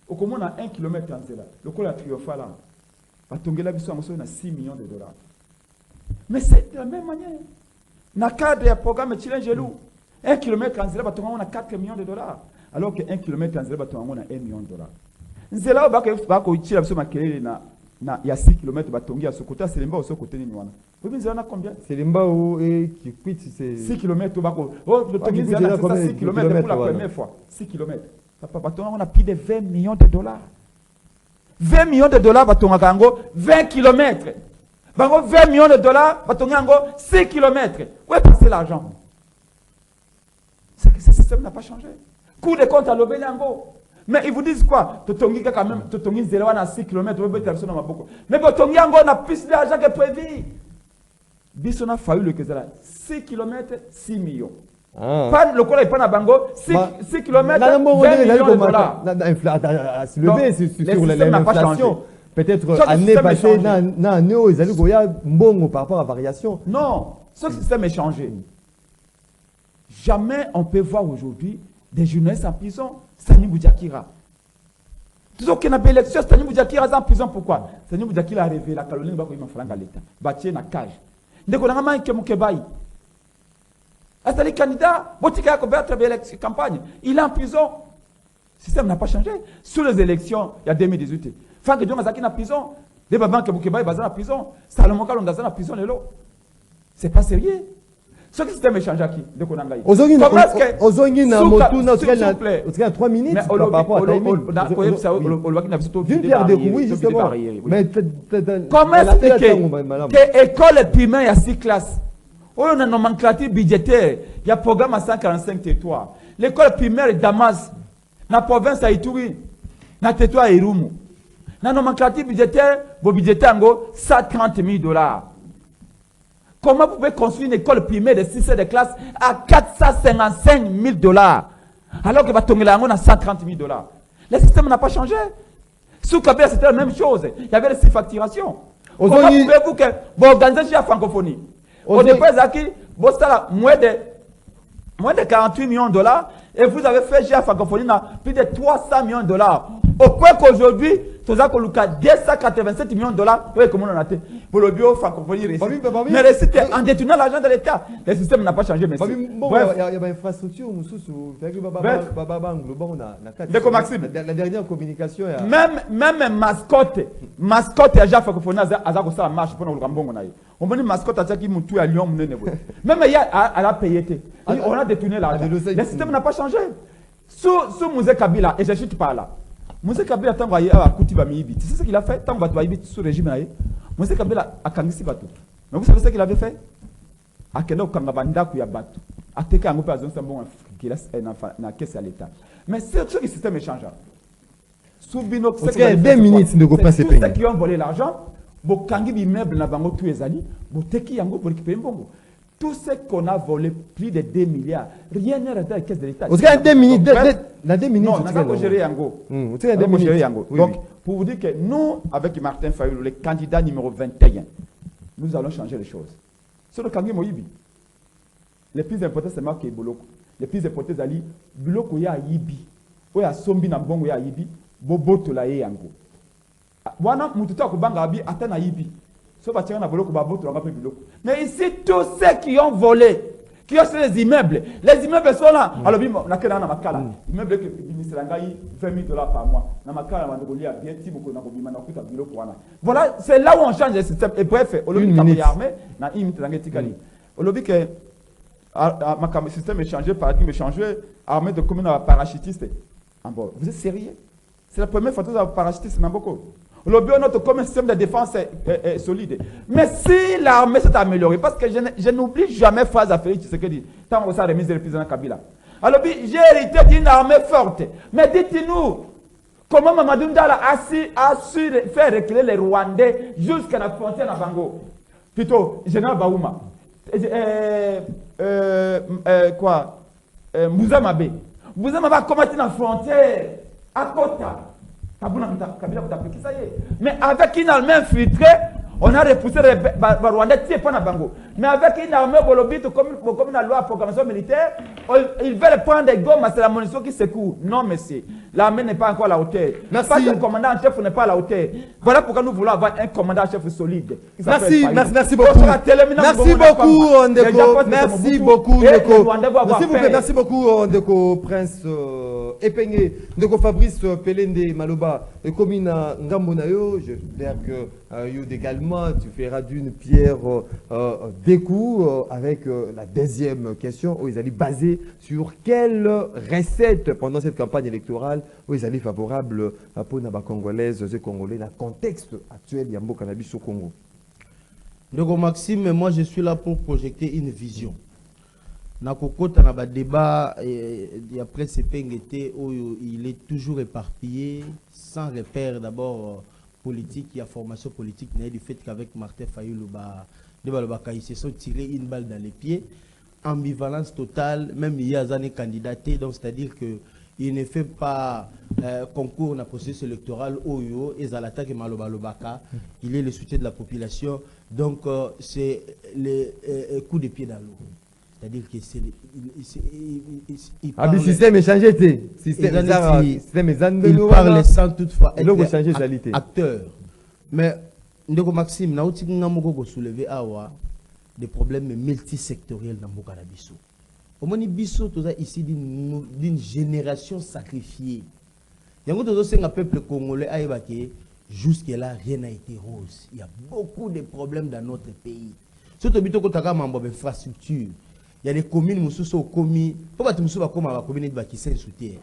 au commun à 1 km en Zéla, le col a triomphal, à Tongela Bissou a 6 millions de dollars. Mais c'est de la même manière. Dans le cadre du programme Chilen Gelou, 1 km en Zéla, on a 4 millions de dollars. Alors que 1 km en Zéla, on a 1 million de dollars. Zéla, il y a 6 km, à ce côté, c'est l'emba au côté de Niwana. Vous savez, Zéla, combien? C'est l'emba qui quitte. 6 km, le Tongi Zéla, c'est 6 km pour la première fois. 6 km. On a plus de 20 millions de dollars. 20 millions de dollars, 20 km. 20 millions de dollars, 6 km. Où est passé l'argent? C'est que ce système n'a pas changé. Coût de compte à l'Obelango. Mais ils vous disent quoi? Totongi quand même, Totongi Zéla à 6 km, mais Totongi on a plus d'argent que prévu. Bisson a fallu le que 6 km, 6 millions. Pas le col est pas na bango 6 km 20 millions de dollars. Sur l'inflation. Peut-être année passée, non, ils allaient goya bon par rapport à variation. Non, ce système est changé. Jamais on peut voir aujourd'hui des journalistes en prison, Sani Boudiakira. Toujours qu'il y a une élection, Sani Boudiakira est en prison, pourquoi? Sani Boudiakira a rêvé la Caroline Bako Ima Franga l'État. Bâti na cage. Dès qu'on a un qui est bail. C'est le candidat, Botika a couvert la campagne. Il est en prison. Le système n'a pas changé. Sur les élections, il y a 2018. Franck Dion Azaki en prison. Des babans qui est en prison. Salomon Kalon est en prison. C'est pas sérieux. Ce système est changé à qui? De Konangaï. Ozongi na motu na 3 minutes par rapport à d'une pierre de oui, justement. Mais comment expliquer que l'école primaire il y a 6 classes? On a une nomenclature budgétaire. Il y a un programme à 145 territoires. L'école primaire est Damas. Dans la province à Ituri. Dans le territoire à Irumu. Dans la nomenclature budgétaire, vos budgétaires en 130 000 $. Comment vous pouvez construire une école primaire de 6 de classe à 455 000 $, alors que Batongela a 130 000 $? Le système n'a pas changé. Sous Kabila, c'était la même chose. Il y avait les 6 facturations. Comment pouvez-vous que vous organisez la francophonie? Au départ, vous avez moins de 48 millions de $, et vous avez fait la francophonie à plus de 300 millions de $. Au point qu'aujourd'hui, tout ça, 287 millions de $, oui, comment on a fait pour le bio francophonie récit. Mais récit en détournant l'argent de l'État. Le système n'a pas changé, mais bon, il y a une infrastructure, la dernière communication. Même mascotte, il y a déjà francophonie, à marche pour le Rambon. On dit mascotte à qui moutou à Lyon, même il y a payé. On a détourné l'argent. Le système n'a pas changé. Sous Mouzé Kabila, et je ne chute pas là. Mouzé Kabila tant qu'il a coûté Bamibi. Tu sais ce qu'il a fait? Tant qu'il a sous le régime, Mouzé Kabila a kangisi bateau. Mais vous savez ce qu'il avait fait? A Keno Kangabanda Kuya bateau. A Teka Angopé à Zone Sambon qui laisse na caisse à l'État. Mais c'est ce que le système est changeant. Sous Bino, c'est 2 minutes de repas c'est tous ceux qui ont volé l'argent, bo kangi b'immeuble na bango tous les ali, bo teki yango pour récupérer mbongo. Tout ce qu'on a volé, plus de 2 milliards, rien n'est resté à la caisse de l'État. Vous avez 2 minutes, dans 2 minutes. Non, on n'a pas géré Yango. Donc, pour vous dire que nous, avec Martin Fayulu, le candidat numéro 21, nous allons changer les choses. Sur le Kangi Moïbi, les plus importants, c'est Marc et Boloko. Les plus importants, c'est Boloko ya Yibi. Oya Sombi na Bongo ya Yibi, Boboto la Yango. Wana, Mututa Kubanga Abi, Atana Yibi. Mais ici, tous ceux qui ont volé, qui ont sur les immeubles sont là. Alors, immeuble qui est 20 000 $ par mois. Voilà, c'est là où on change le système. Et bref, le système est changé, paradigme est changé, armée de communes parachutistes. Vous êtes sérieux? C'est la première fois que vous avez parachutiste dans beaucoup. Le bio notre comme système de défense est solide. Mais si l'armée s'est améliorée, parce que je n'oublie jamais phrase à Félix Tshisekedi, tant que ça remise le président Kabila. Alors j'ai hérité d'une armée forte. Mais dites-nous, comment Mamadou Ndala a su faire reculer les Rwandais jusqu'à la frontière à Bango? Plutôt, général Baouma. Moussa Mabé. Moussa Mabé a combattu la frontière à Kota. Mais avec une armée infiltrée, on a repoussé les Rwandais, mais avec une armée comme la loi de programmation militaire, ils veulent prendre des gommes, c'est la munition qui secoue. Non, monsieur, l'armée n'est pas encore à la hauteur. Parce que le commandant en chef n'est pas à la hauteur. Voilà pourquoi nous voulons avoir un commandant en chef solide. Merci beaucoup. Merci beaucoup, Ndeko. Merci beaucoup, Ndeko. S'il vous plaît, merci beaucoup, Ndeko Prince Epenge, Ndeko Fabrice Pelende Maloba, commune Ngambonayo. J'espère que également, tu feras d'une pierre deux coups avec la deuxième question où ils allaient baser sur quelle recette pendant cette campagne électorale où ils allaient favorables pour les Congolaises et Congolais dans le contexte actuel Yambo Cannabis au Congo. Donc Maxime, moi je suis là pour projeter une vision. Nakokota na ba débat et après ce PNGT où il est toujours éparpillé sans repère d'abord politique, il y a formation politique, du fait qu'avec Martin Fayulu, ils se sont tirés une balle dans les pieds. Ambivalence totale, même il y a des candidatés, donc c'est-à-dire qu'il ne fait pas concours na processus électoral Oyo et Zalata qui Maloba Lobaka, il est le soutien de la population. Donc c'est le coup de pied dans l'eau. C'est-à-dire que c'est le système est changé, il parle sans toutefois être acteur. Mais Ndeko Maxime, na outi ngamoko soulever awa des problèmes multisectoriels dans Mboka Bisso. Au moins Bisso toza ici d'une génération sacrifiée. Yango tozo senga peuple congolais aïbake jusque là rien n'a été rose. Il y a beaucoup de problèmes dans notre pays. Surtout bito ko taka mambo infrastructure. Il y a des communes mususu komi, pour battu mususu ba koma ba commune ba ki sensu terre.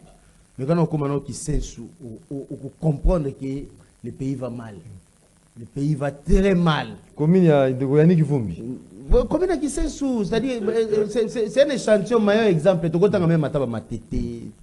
Mais quand on commence qui sensu ou comprendre que le pays va mal. Le pays va très mal. Commune de Goyani qui vomit. Commune qui sensu, c'est-à-dire c'est un échantillon meilleur exemple. Tu vois même Mataba Matete,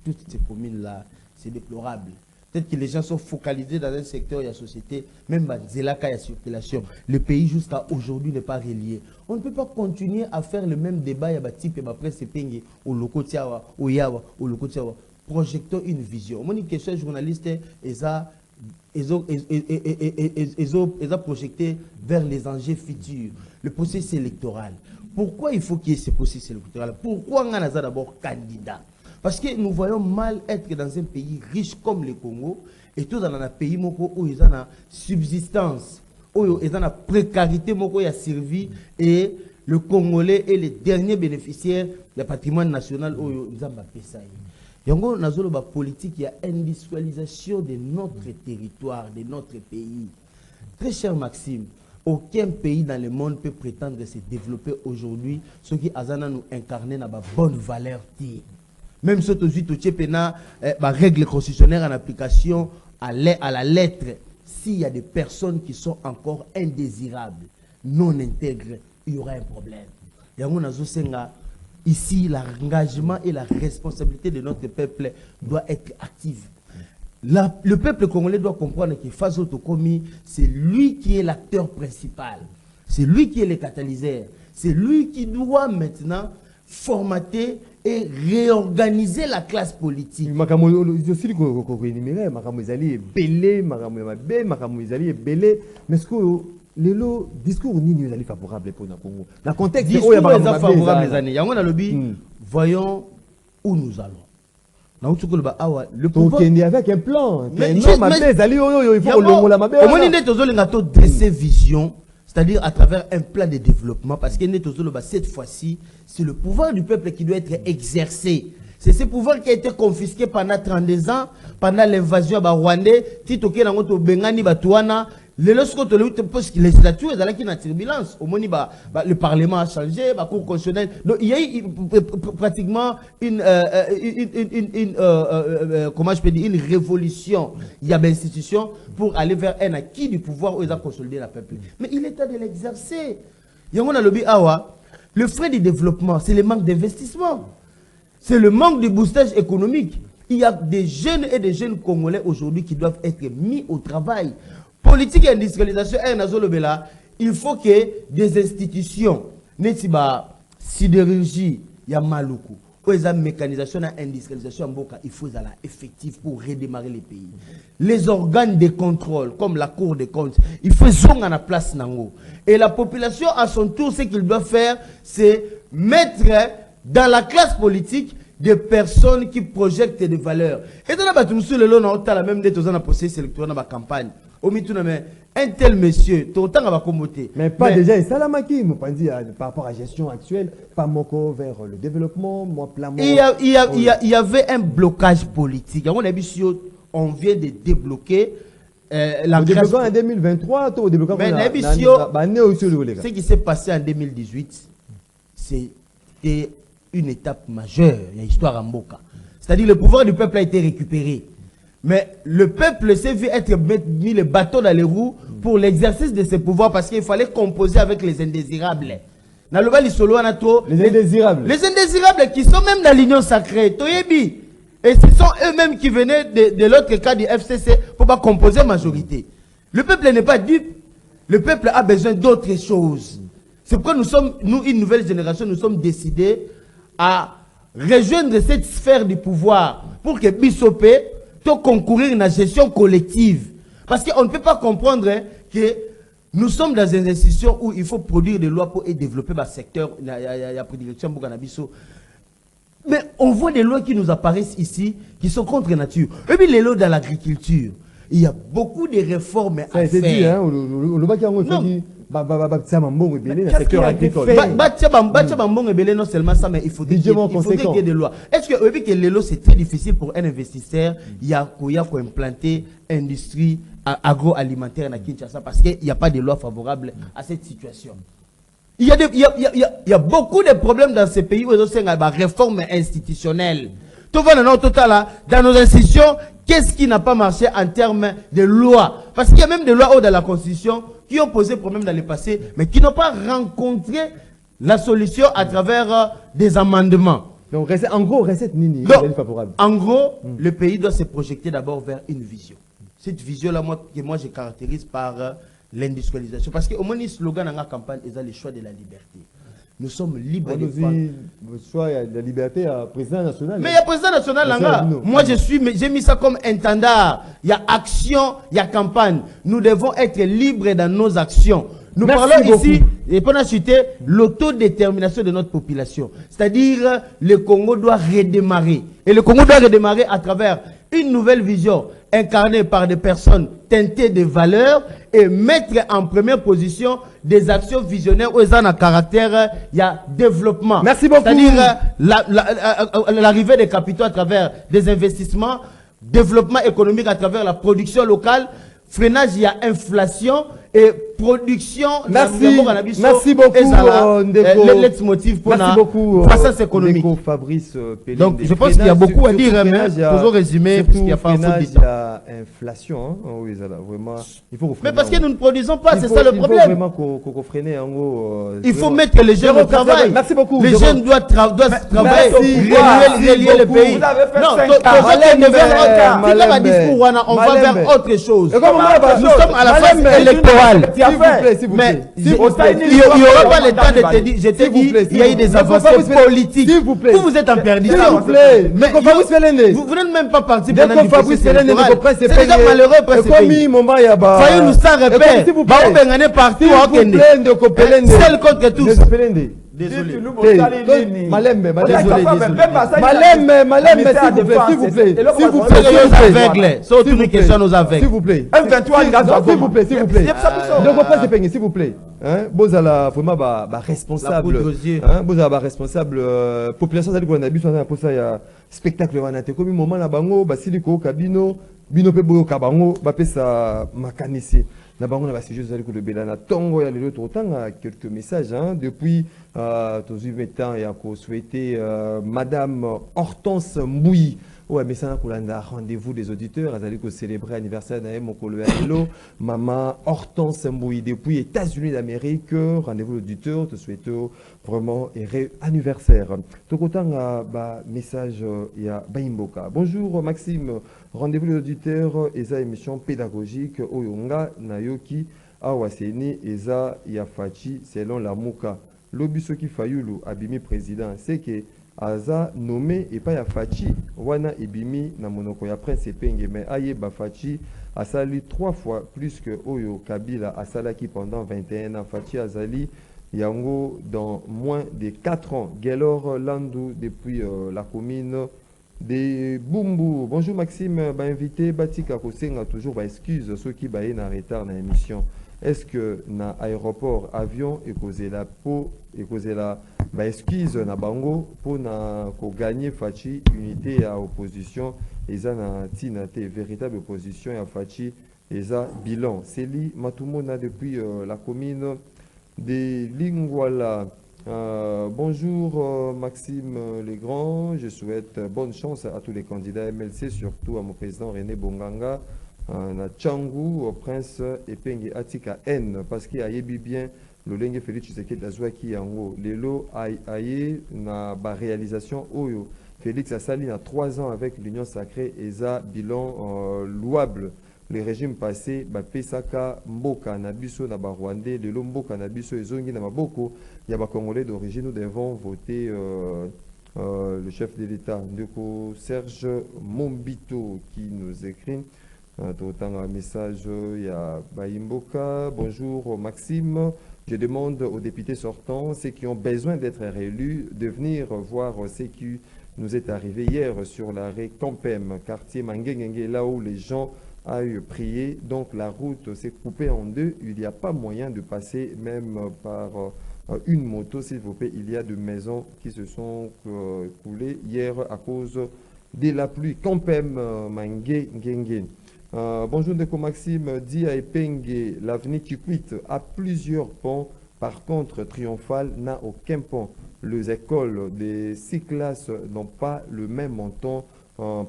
toutes ces communes là, c'est déplorable. Peut-être que les gens sont focalisés dans un secteur de la société, même dans la circulation. Le pays jusqu'à aujourd'hui n'est pas relié. On ne peut pas continuer à faire le même débat. Il y a type et presse pengé au loco tiawa, au yawa, au loco tiawa. Projectons une vision. Mon question journaliste ils ont projeté vers les enjeux futurs, le processus électoral. Pourquoi il faut qu'il y ait ce processus électoral? Pourquoi on a d'abord candidat? Parce que nous voyons mal être dans un pays riche comme le Congo et tout dans un pays où ils ont la subsistance, où ils ont la précarité, où ils ont servi et le Congolais est le dernier bénéficiaire du patrimoine national où ils ont fait. Yango nazolo ba politique, il y a industrialisation de notre territoire, de notre pays. Très cher Maxime, aucun pays dans le monde peut prétendre se développer aujourd'hui ce qui azana nous incarner na ba bonne valeur. Même si tu as des règles constitutionnelles en application à la lettre, s'il y a des personnes qui sont encore indésirables, non intègres, il y aura un problème. Ici, l'engagement et la responsabilité de notre peuple doit être active. Le peuple congolais doit comprendre que Fazo Tokomi, c'est lui qui est l'acteur principal. C'est lui qui est le catalyseur. C'est lui qui doit maintenant formater et réorganiser la classe politique. Mais est-ce que le discours n'est pas favorable pour le Congo? Le contexte est favorable les années. Voyons où nous allons. Le pouvoir avec un plan. Vision, c'est-à-dire à travers un plan de développement, parce que cette fois-ci, c'est le pouvoir du peuple qui doit être exercé. C'est ce pouvoir qui a été confisqué pendant 32 ans, pendant l'invasion rwandais, Titoke Nangoto Bengani Batouana. Les législatures sont en turbulence. Le Parlement a changé, la Cour constitutionnelle. Donc il y a eu pratiquement une révolution. Il y a des institutions pour aller vers un acquis du pouvoir où ils ont consolidé la peuple. Mais il est temps de l'exercer. Le frein du développement, c'est le manque d'investissement. C'est le manque de boostage économique. Il y a des jeunes et des jeunes Congolais aujourd'hui qui doivent être mis au travail. Politique et industrialisation, il faut que des institutions, sidérurgie, Yamaluku, mécanisation et industrialisation, il faut être effectif pour redémarrer les pays. Les organes de contrôle, comme la Cour des comptes, il faut zonger à la place. Et la population, à son tour, ce qu'il doit faire, c'est mettre dans la classe politique des personnes qui projettent des valeurs. Et dans la même date, on a processus électoral dans la campagne. Un tel monsieur, mais pas déjà, et Salamaki, par rapport à la gestion actuelle, pas moko vers le développement, moi plan. Il y avait un blocage politique. On vient de débloquer la grâce. En 2023, tout débloqué. Ce qui s'est passé en 2018, c'était une étape majeure. Il y a l'histoire en Mboka. C'est-à-dire le pouvoir du peuple a été récupéré. Mais le peuple s'est vu être mis le bâton dans les roues pour l'exercice de ses pouvoirs parce qu'il fallait composer avec les indésirables. Les indésirables. Les indésirables qui sont même dans l'union sacrée. Toyebi. Et ce sont eux-mêmes qui venaient de l'autre cas du FCC pour pas composer majorité. Le peuple n'est pas dupe. Le peuple a besoin d'autres choses. C'est pourquoi nous, une nouvelle génération, nous sommes décidés à rejoindre cette sphère du pouvoir pour que Bissopé, concourir dans la gestion collective. Parce qu'on ne peut pas comprendre hein, que nous sommes dans une institution où il faut produire des lois pour développer le secteur, la prédilection pour cannabis. Mais on voit des lois qui nous apparaissent ici, qui sont contre nature. Et puis les lois dans l'agriculture, il y a beaucoup de réformes à faire. Dit, hein, le bac en dit, le secteur agricole. Non seulement ça, mais il faut qu'il y ait des lois. Est-ce que les lois, c'est très difficile pour un investisseur, il y a implanter industrie agroalimentaire à Kinshasa parce qu'il n'y a pas de loi favorable à cette situation. Il y a beaucoup de problèmes dans ces pays où ils ont une réforme institutionnelle. Tout va dans nos institutions, qu'est-ce qui n'a pas marché en termes de loi? Parce qu'il y a même des lois dans la Constitution qui ont posé problème dans le passé, mais qui n'ont pas rencontré la solution à travers des amendements. Donc, en gros, recette Nini, favorable. En gros, le pays doit se projeter d'abord vers une vision. Cette vision-là, moi, je caractérise par l'industrialisation. Parce qu'au moins, le slogan dans la campagne, c'est le choix de la liberté. Nous sommes libres de faire. Le choix de la liberté à président national. Mais il y a président national là. Moi, j'ai mis ça comme intendant. Il y a action, il y a campagne. Nous devons être libres dans nos actions. Nous parlons ici, et pour citer, l'autodétermination de notre population. C'est-à-dire, le Congo doit redémarrer. Et le Congo doit redémarrer à travers une nouvelle vision incarnée par des personnes teintées de valeurs et mettre en première position des actions visionnaires où ils ont un caractère, il y a développement. Merci beaucoup. C'est-à-dire l'arrivée des capitaux à travers des investissements, développement économique à travers la production locale, freinage, il y a inflation et production. Merci beaucoup. Let's motive pour merci beaucoup. croissance économique. Fabrice Donc je pense qu'il y a beaucoup à dire, mais toujours résumer parce qu'il y a pas un il y a inflation. Oui, vraiment. Il faut mais parce que nous ne produisons pas, c'est ça le problème. Il faut vraiment qu'on freine en gros. Il faut mettre les jeunes au travail. Merci beaucoup. Les jeunes doivent travailler, relier le pays. Vous avez fait non, on va vers autre chose. Nous sommes à la phase électorale. S'il vous plaît. Il n'y aura pas le temps de te dire, je t'ai dit, il y a eu des avancées politiques. S'il vous plaît. Vous êtes en perdition. S'il vous plaît. Mais vous n'êtes même pas parti pendant le processus électoral. C'est déjà malheureux pour ce pays. Fayoulou nous s'en répète. S'il vous plaît. Seul contre tous. Désolé. Malembe, s'il vous plaît. S'il vous plaît. Bozala vraiment responsable. Bozala responsable population zali ko na biso na posa ya spectacle wana te comme moment na bango basiliko kabino bino pe boyo kabango ba pesa makanisi. Na bango na basi jeux zali ko lebela na tongo ya lelo totanga quelques messages depuis tous temps ya ko souhaiter madame Hortense Mbouyi. Ouais, mais ça, on a rendez-vous des auditeurs. Ils allaient célébrer l'anniversaire d'un Mokolo Hello, maman Hortense Mbouyi depuis les États-Unis d'Amérique. Rendez-vous l'auditeur, te souhaite vraiment heureux anniversaire. Tout autant, message, il y a Baimboka. Bonjour Maxime, rendez-vous les auditeurs, esa émission pédagogique Oyonga Nayoki Awaseni esa Yafachi selon la Mouka. Lobisoki Fayoulou, Abimi président, c'est que Aza nommé et pas ya Fachi wana ibimi na monoko ya prince Penge mais aye ba Fachi asali 3 fois plus que Oyo Kabila asalaki pendant 21 ans. Fachi azali yango dans moins de 4 ans. Gelor Landou depuis la commune de Bumbu. Bonjour Maxime, invité Batika Kosenga toujours excuse ceux qui ba en retard dans l'émission. Est-ce que na aéroport avion et causé la peau et causé la excuse na bango pour na ko gagner Fachi unité à opposition et ça na tinate véritable opposition à Fachi et ça bilan Célie Matumona depuis la commune de Lingwala. Bonjour Maxime Legrand, je souhaite bonne chance à tous les candidats MLC, surtout à mon président René Bonganga. Na Tchangou au prince Epenge Atika N parce qu'il a yebi bien le Lenge Félix Tshisekedi Azwaki yango lelo aye na ba réalisation oyo Félix Asali a 3 ans avec l'Union sacrée et ça bilan louable. Le régime passé ba pesaka mboka na biso na ba Rwandais lelo mboka na biso ezongi na maboko ya ba Congolais d'origine. Nous devons voter le chef de l'État, Ndeko Serge Mombito, qui nous écrit autant un message. Il y a Baimboka. Bonjour Maxime. Je demande aux députés sortants, ceux qui ont besoin d'être réélus, de venir voir ce qui nous est arrivé hier sur l'arrêt Campem, quartier Manguengue, là où les gens aillent prier. Donc la route s'est coupée en deux. Il n'y a pas moyen de passer même par une moto, s'il vous plaît. Il y a de maisons qui se sont coulées hier à cause de la pluie. Campem Manguengue. Bonjour Ndeko Maxime, dit à Epengue, l'avenue Kikwit a plusieurs ponts, par contre Triomphal n'a aucun pont. Les écoles des 6 classes n'ont pas le même montant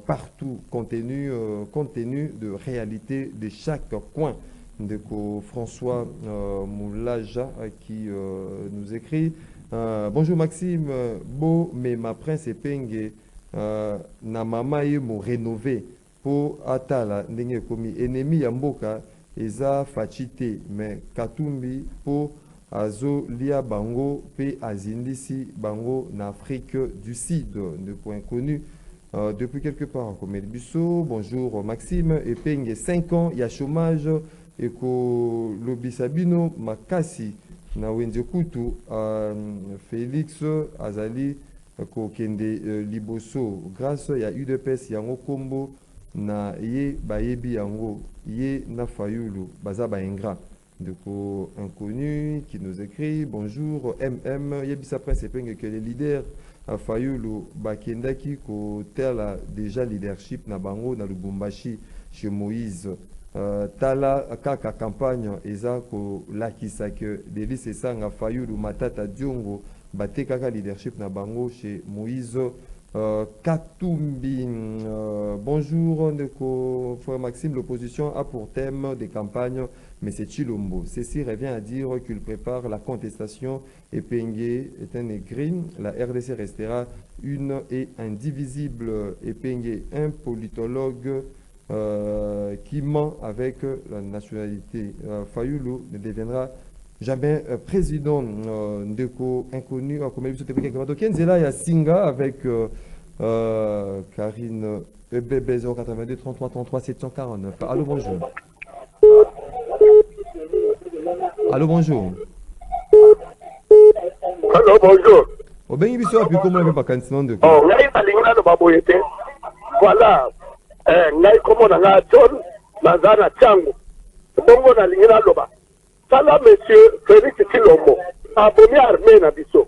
partout, compte tenu de réalité de chaque coin. Ndeko François Moulaja qui nous écrit bonjour Maxime, beau mais ma prince Epengue na mama ye mo rénové. Po atala ndenge komi ennemi ya mboka eza fachite mais katumbi po azo lia bango pe azindisi bango na Afrique du Sud de point connu depuis quelque part comme Elbiso. Bonjour Maxime Epengue 5 ans il y a chômage et ko lobisabino makasi na wenze kutu Félix azali ko kende liboso grâce ya UDPS yango kombo na ye bayebi yango ye na fayulu baza ba ingrat ndeko inconnu qui nous écrit bonjour yebisa presse Epengue que les leaders à fayulu bakendaki ko tela déjà leadership na bango na Lubumbashi chez Moïse tala kaka campagne eza ko lakisa que Delis Esanga fayulu Matata Diongo bate kaka leadership na bango chez Moïse Katumbi. Bonjour, frère Maxime, l'opposition a pour thème des campagnes, mais c'est Chilombo. Ceci revient à dire qu'il prépare la contestation. Epengue est un aigri. La RDC restera une et indivisible. Epengue, un politologue qui ment avec la nationalité. Fayulu ne deviendra jamais président. Ndeko inconnu comme il y a Singa avec Karine EBB 082 33 33 749. Allô, bonjour. Allô, bonjour. Allô, bonjour. Au bien, il y a comment on pas candidat de oh, voilà. Ngai comme on a John, Nazana Chango. Bongo na lingina loba. Sala monsieur Félix Chilombo. Abomi armée na biso.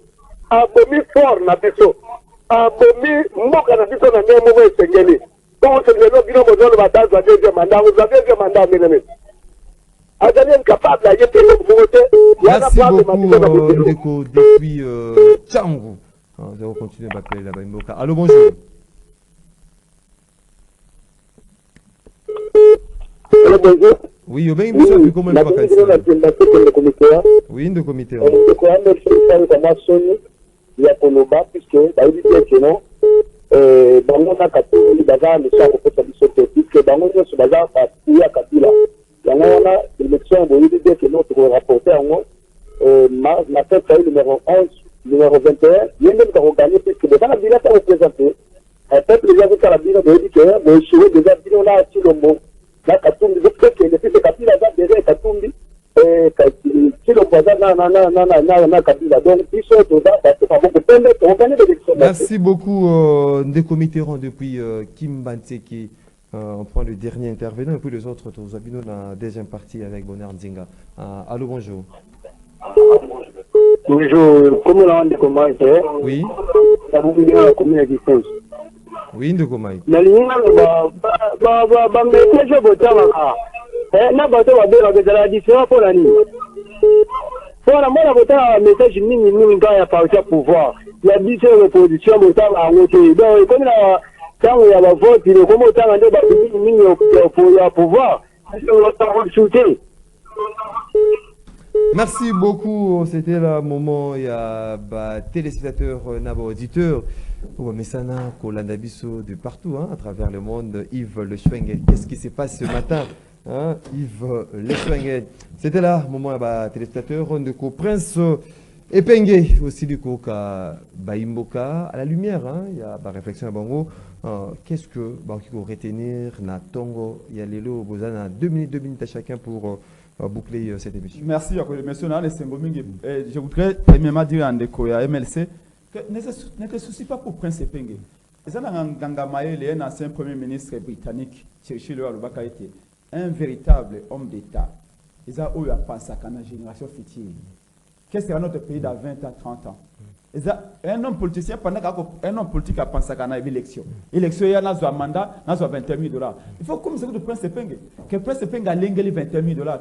Abomi fort na biso. Abomi mboka na biso na nemo we sengeli. Donc c'est le bino mo zolo bataz wa deuxième mandat. Vous avez deuxième mandat mené. Azali incapable à yéter le voter. Merci beaucoup Ndeko depuis Chango. Nous allons continuer à appeler là-bas Mboka. Allô, bonjour. Allô, bonjour. Oui, au bien, il y a comment on pas candidat. Oui, de comité. Ya koloba puisque bayebi te ke non bango na katili baza mission kopesa biso te puisque bango nyonso baza parti ya kabila yango wana élection boyebi te ke non tokorapporte yango na fête sayi numéro 11 numéro 21 ye nde mokakoganye puisque boza na bila ta représente peuple eza kosala bino boyebi ke boeshiwe déjà bino na Chilombo na Katumbi zopekende puisque kabila aza déjà Katumbi Merci beaucoup Ndeko Mitterrand depuis Kimbanseki. On prend le dernier intervenant et puis les autres nous abinons dans la deuxième partie avec Bonheur Nzinga. Allô, bonjour. Bonjour, comment on dit comment c'est? Oui. Oui, Ndeko Mike. Na bato babela kezala différent pour la nuit. Pour la moi la message mingi ngai ya parti pouvoir. La biso l'opposition botanga ngote. Donc comme la tango ya ba vote le comme tanga ndo ba mingi ya pouvoir. Merci beaucoup. C'était le moment. Il y a téléspectateurs, auditeurs. Messana, Kolanda Bisso de partout, à travers le monde. Yves Le Schweng, qu'est-ce qui se passe ce matin? Yves Le Schweng. C'était là, moment téléspectateur. Ndeko Prince Epenge aussi du Koka Baimboka, à la lumière, hein, il y a une réflexion à Bango. Qu'est-ce que Bango faut retenir na Tongo? Il y a les lots, vous avez 2 minutes à chacun pour boucler cette émission. Merci, monsieur Nane Sengomingi. Je voudrais premièrement dire à Ndeko et à MLC que ne te soucie pas pour Prince Epenge. Ganga Maele, un ancien premier ministre britannique, Churchill Alubaka était un véritable homme d'État. Ils ont eu à penser à la génération future. Qu'est-ce que notre pays dans 20 à 30 ans? Un homme politicien, pendant qu'un homme politique a pensé à l'élection. L'élection, il y a un mandat, il y a 21 000 $. Il faut comme ça que le prince Epenge. Que le prince Epenge a l'engagé 21 000 $.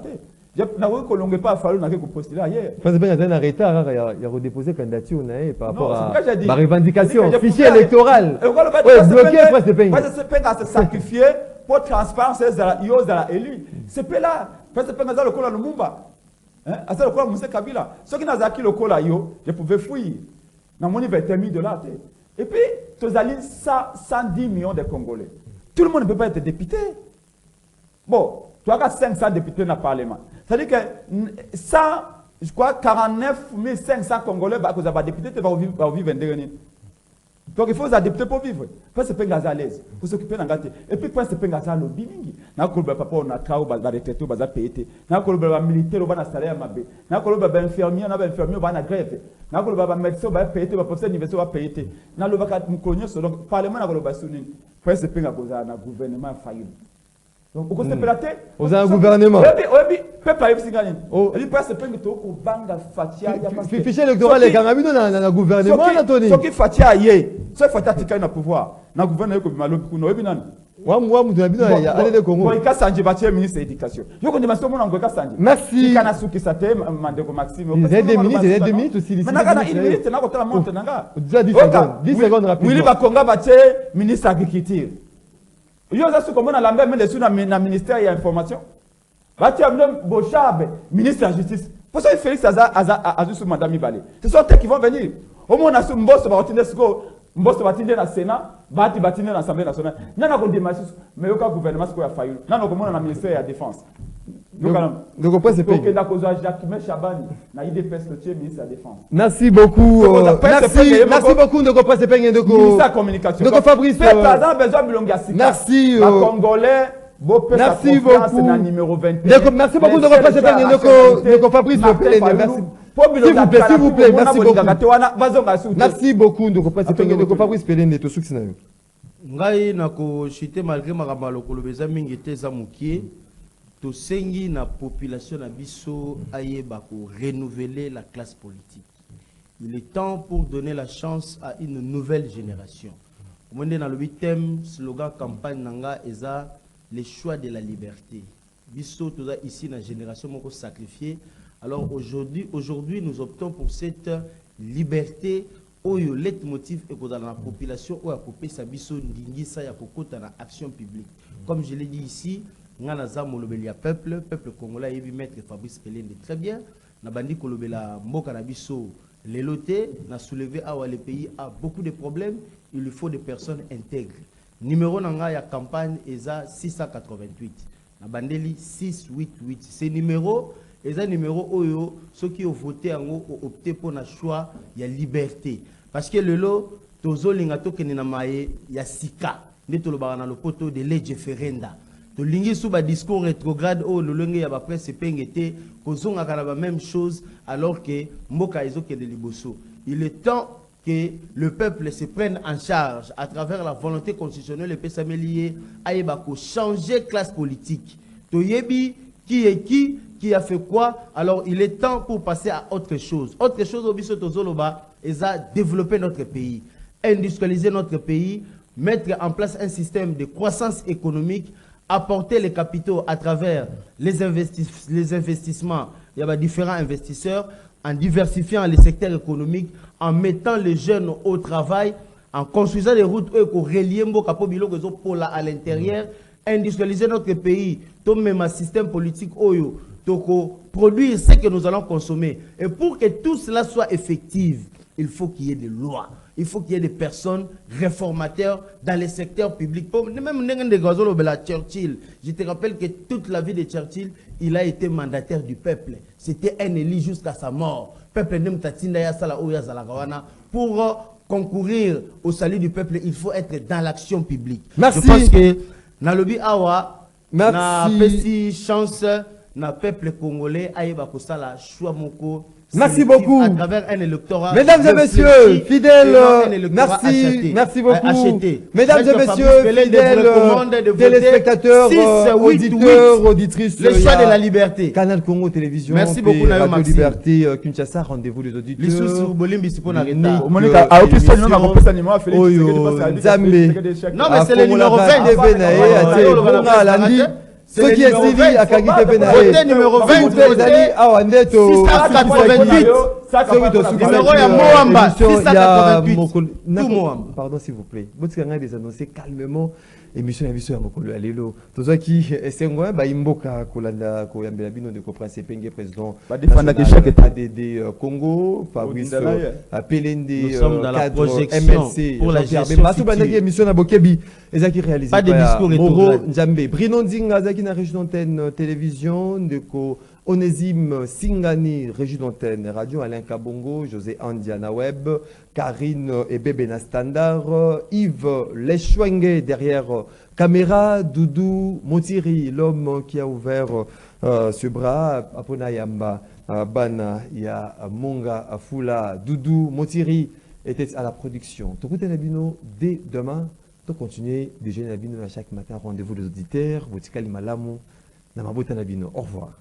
Je n'ai pas fallu postuler ailleurs. Prince Epenge a un retard, il a redéposé candidature par rapport à la revendication, fichier électoral. Bloqué Prince Epenge. Prince Epenge a se sacrifié pour transparence aux élus. C'est là. Prince Epenge a le col à Lumumba. À ça, le col à Moussa Kabila. Ceux qui n'ont pas le col à Yo, je pouvais fuir. Dans mon 21 000 $. Et puis, tu as 110 millions de Congolais. Tout le monde ne peut pas être député. Bon, tu as 500 députés dans le Parlement. C'est-à-dire que 100, je crois, 49 500 Congolais, vous avez député, tu vas vivre 22 ans. Donc il faut des députés pour vivre. Prince Epenge à l'aise, pour s'occuper d'un gâteau. Et puis Prince Epenge à lobby. N'a pas papa, on a travaillé, on a retraité, on a payé. N'a pas militaire, on a salaire, n'a pas infirmier, on a infirmier, on a grève. N'a pas médecin, on a payé, on a professeur d'université, on a payé. N'a pas moukonyo, donc parlement n'a pas souni. Prince Epenge a un gouvernement failli. Donc on s'est pelaté. Vous avez un gouvernement. Oui, peuple arrive si gagne. Et Prince Epenge to ko banga fatia. Fichier électoral les Kangamino dans le gouvernement, Anthony. Ce qui fatia yé, ce fatia tika na pouvoir. Na gouvernement ko bimalo kuno ebinan. Moi vous avez bien aller le Congo. Ko ika sanje batie ministre de l'éducation. Yo ko ndima somo na ngoka sanje. Merci. Kana suki sate mandeko Maxime. Ils aident 2 minutes aussi. Mais na kana 1 minute na ko tala monte nanga. 10 secondes. 10 secondes rapidement. Wili Bakonga batie ministre agriculture. Yo za su komona lambe mende su na ministère ya information. Batie amdom Bochabe, ministre de la justice. Parce que Félix a su madame Ibale. Ce sont eux qui vont venir. Au moins on a su Mbosso batinde sko, Mbosso batinde na Sénat, batinde na Assemblée nationale. Nana ko démarrer mais aucun gouvernement ce ko ya failli. Nana ko mona na ministère ya défense. Donc Prince Epenge. Donc ko za Jacques Chabani na IDPS le ministre de la défense. Merci beaucoup. Merci beaucoup de Prince Epenge de ministre de la communication. Donc Fabrice. Merci. Congolais. Merci beaucoup. Merci beaucoup de Prince Epenge de Fabrice. S'il vous plaît, merci beaucoup. Merci beaucoup de Prince Epenge de Fabrice Pelende to succès na yo. Ngai na ko chité malgré makambo lokolo beza mingi te za mukie. To sengi na population na biso ayeba ko renouveler la classe politique. Il est temps pour donner la chance à une nouvelle génération. Comme on dit dans le 8e slogan campagne nanga eza les choix de la liberté. Biso toza ici na génération moko sacrifiée. Alors aujourd'hui nous optons pour cette liberté oyo leitmotiv et dans la population ou à couper sa biso ndingisa ya kokota na action publique. Comme je l'ai dit ici, nganaza molobelia peuple congolais yebi maître Fabrice Pelende très bien. Na bandi kolobela mboka na biso l'éloté na soulevé awa le pays a beaucoup de problèmes, il lui faut des personnes intègres. Numéro nanga ya campagne eza 688. Na bandeli 688. C'est numéro eza numéro oyo ceux qui ont voté ont opté pour un choix ya liberté parce que le lot tozo linga tokene na maye ya sika ndeto lobaka na lopoto de lege ferenda to lingi sous ba discours rétrograde o lolenge ya ba Prince Epenge te kozonga kana ba même chose alors que mboka ezoke de liboso. Il est temps que le peuple se prenne en charge à travers la volonté constitutionnelle et pesamelier ayeba ko changer classe politique. To yebi qui est qui a fait quoi, alors il est temps pour passer à autre chose. Autre chose au biso tozoloba est à développer notre pays, industrialiser notre pays, mettre en place un système de croissance économique, apporter les capitaux à travers les investissements. Il y a différents investisseurs, en diversifiant les secteurs économiques, en mettant les jeunes au travail, en construisant des routes pour relier Mboka à l'intérieur, industrialiser notre pays, tout même un système politique oyo. Donc, produire ce que nous allons consommer. Et pour que tout cela soit effectif, il faut qu'il y ait des lois. il faut qu'il y ait des personnes réformateurs dans les secteurs publics. Même des gazons de Churchill, je te rappelle que toute la vie de Churchill, il a été mandataire du peuple. C'était un élu jusqu'à sa mort. Peuple n'aime tatinda ya sala oya zalagawana. Pour concourir au salut du peuple, il faut être dans l'action publique. Merci. Je pense que dans le Awa, merci. Na petit chance, na peuple congolais, aïba kosala choix moko. Merci beaucoup. À travers un électorat. Mesdames et messieurs, fidèles, merci beaucoup. Acheté. Mesdames et messieurs, fidèles téléspectateurs, auditeurs, auditrices. Le choix de la liberté. Canal Congo Télévision. Merci beaucoup, Nayo Radio Maxime. Liberté, Kinshasa, rendez-vous les auditeurs. Non, mais c'est le numéro 20. Ce qui est suivi à Kagite Benaye. Votez numéro 20. Numéro ya Moamba. 688. Tout Moamba. Pardon s'il vous plaît. Botikanga des annoncer calmement. Émission ya mokolo alelo. Tozaki esengo ba imboka kolanda ko yambela bino de ko prince Penge président. Ba défendre que chaque ADD Congo, Fabrice Pelende cadre MLC pour la gestion. Masubandaki émission na Bokebi ezaki réalisé pas de discours Moro Nzambe. Brino Nzinga zaki na région d'antenne télévision de ko Onésime Singani, régie d'antenne radio, Alain Kabongo, José Andiana Web, Karine et Bébé Standard, Yves Lechwenge derrière caméra, Doudou Motiri, l'homme qui a ouvert ce bras, Apona Yamba, Bana, ya Monga, Afula, Doudou Motiri était à la production. Tokote Nabino, dès demain, to continuer de jeûner Nabino à chaque matin, rendez-vous les auditeurs, Botikali Malamu, Namabota Nabino. Au revoir.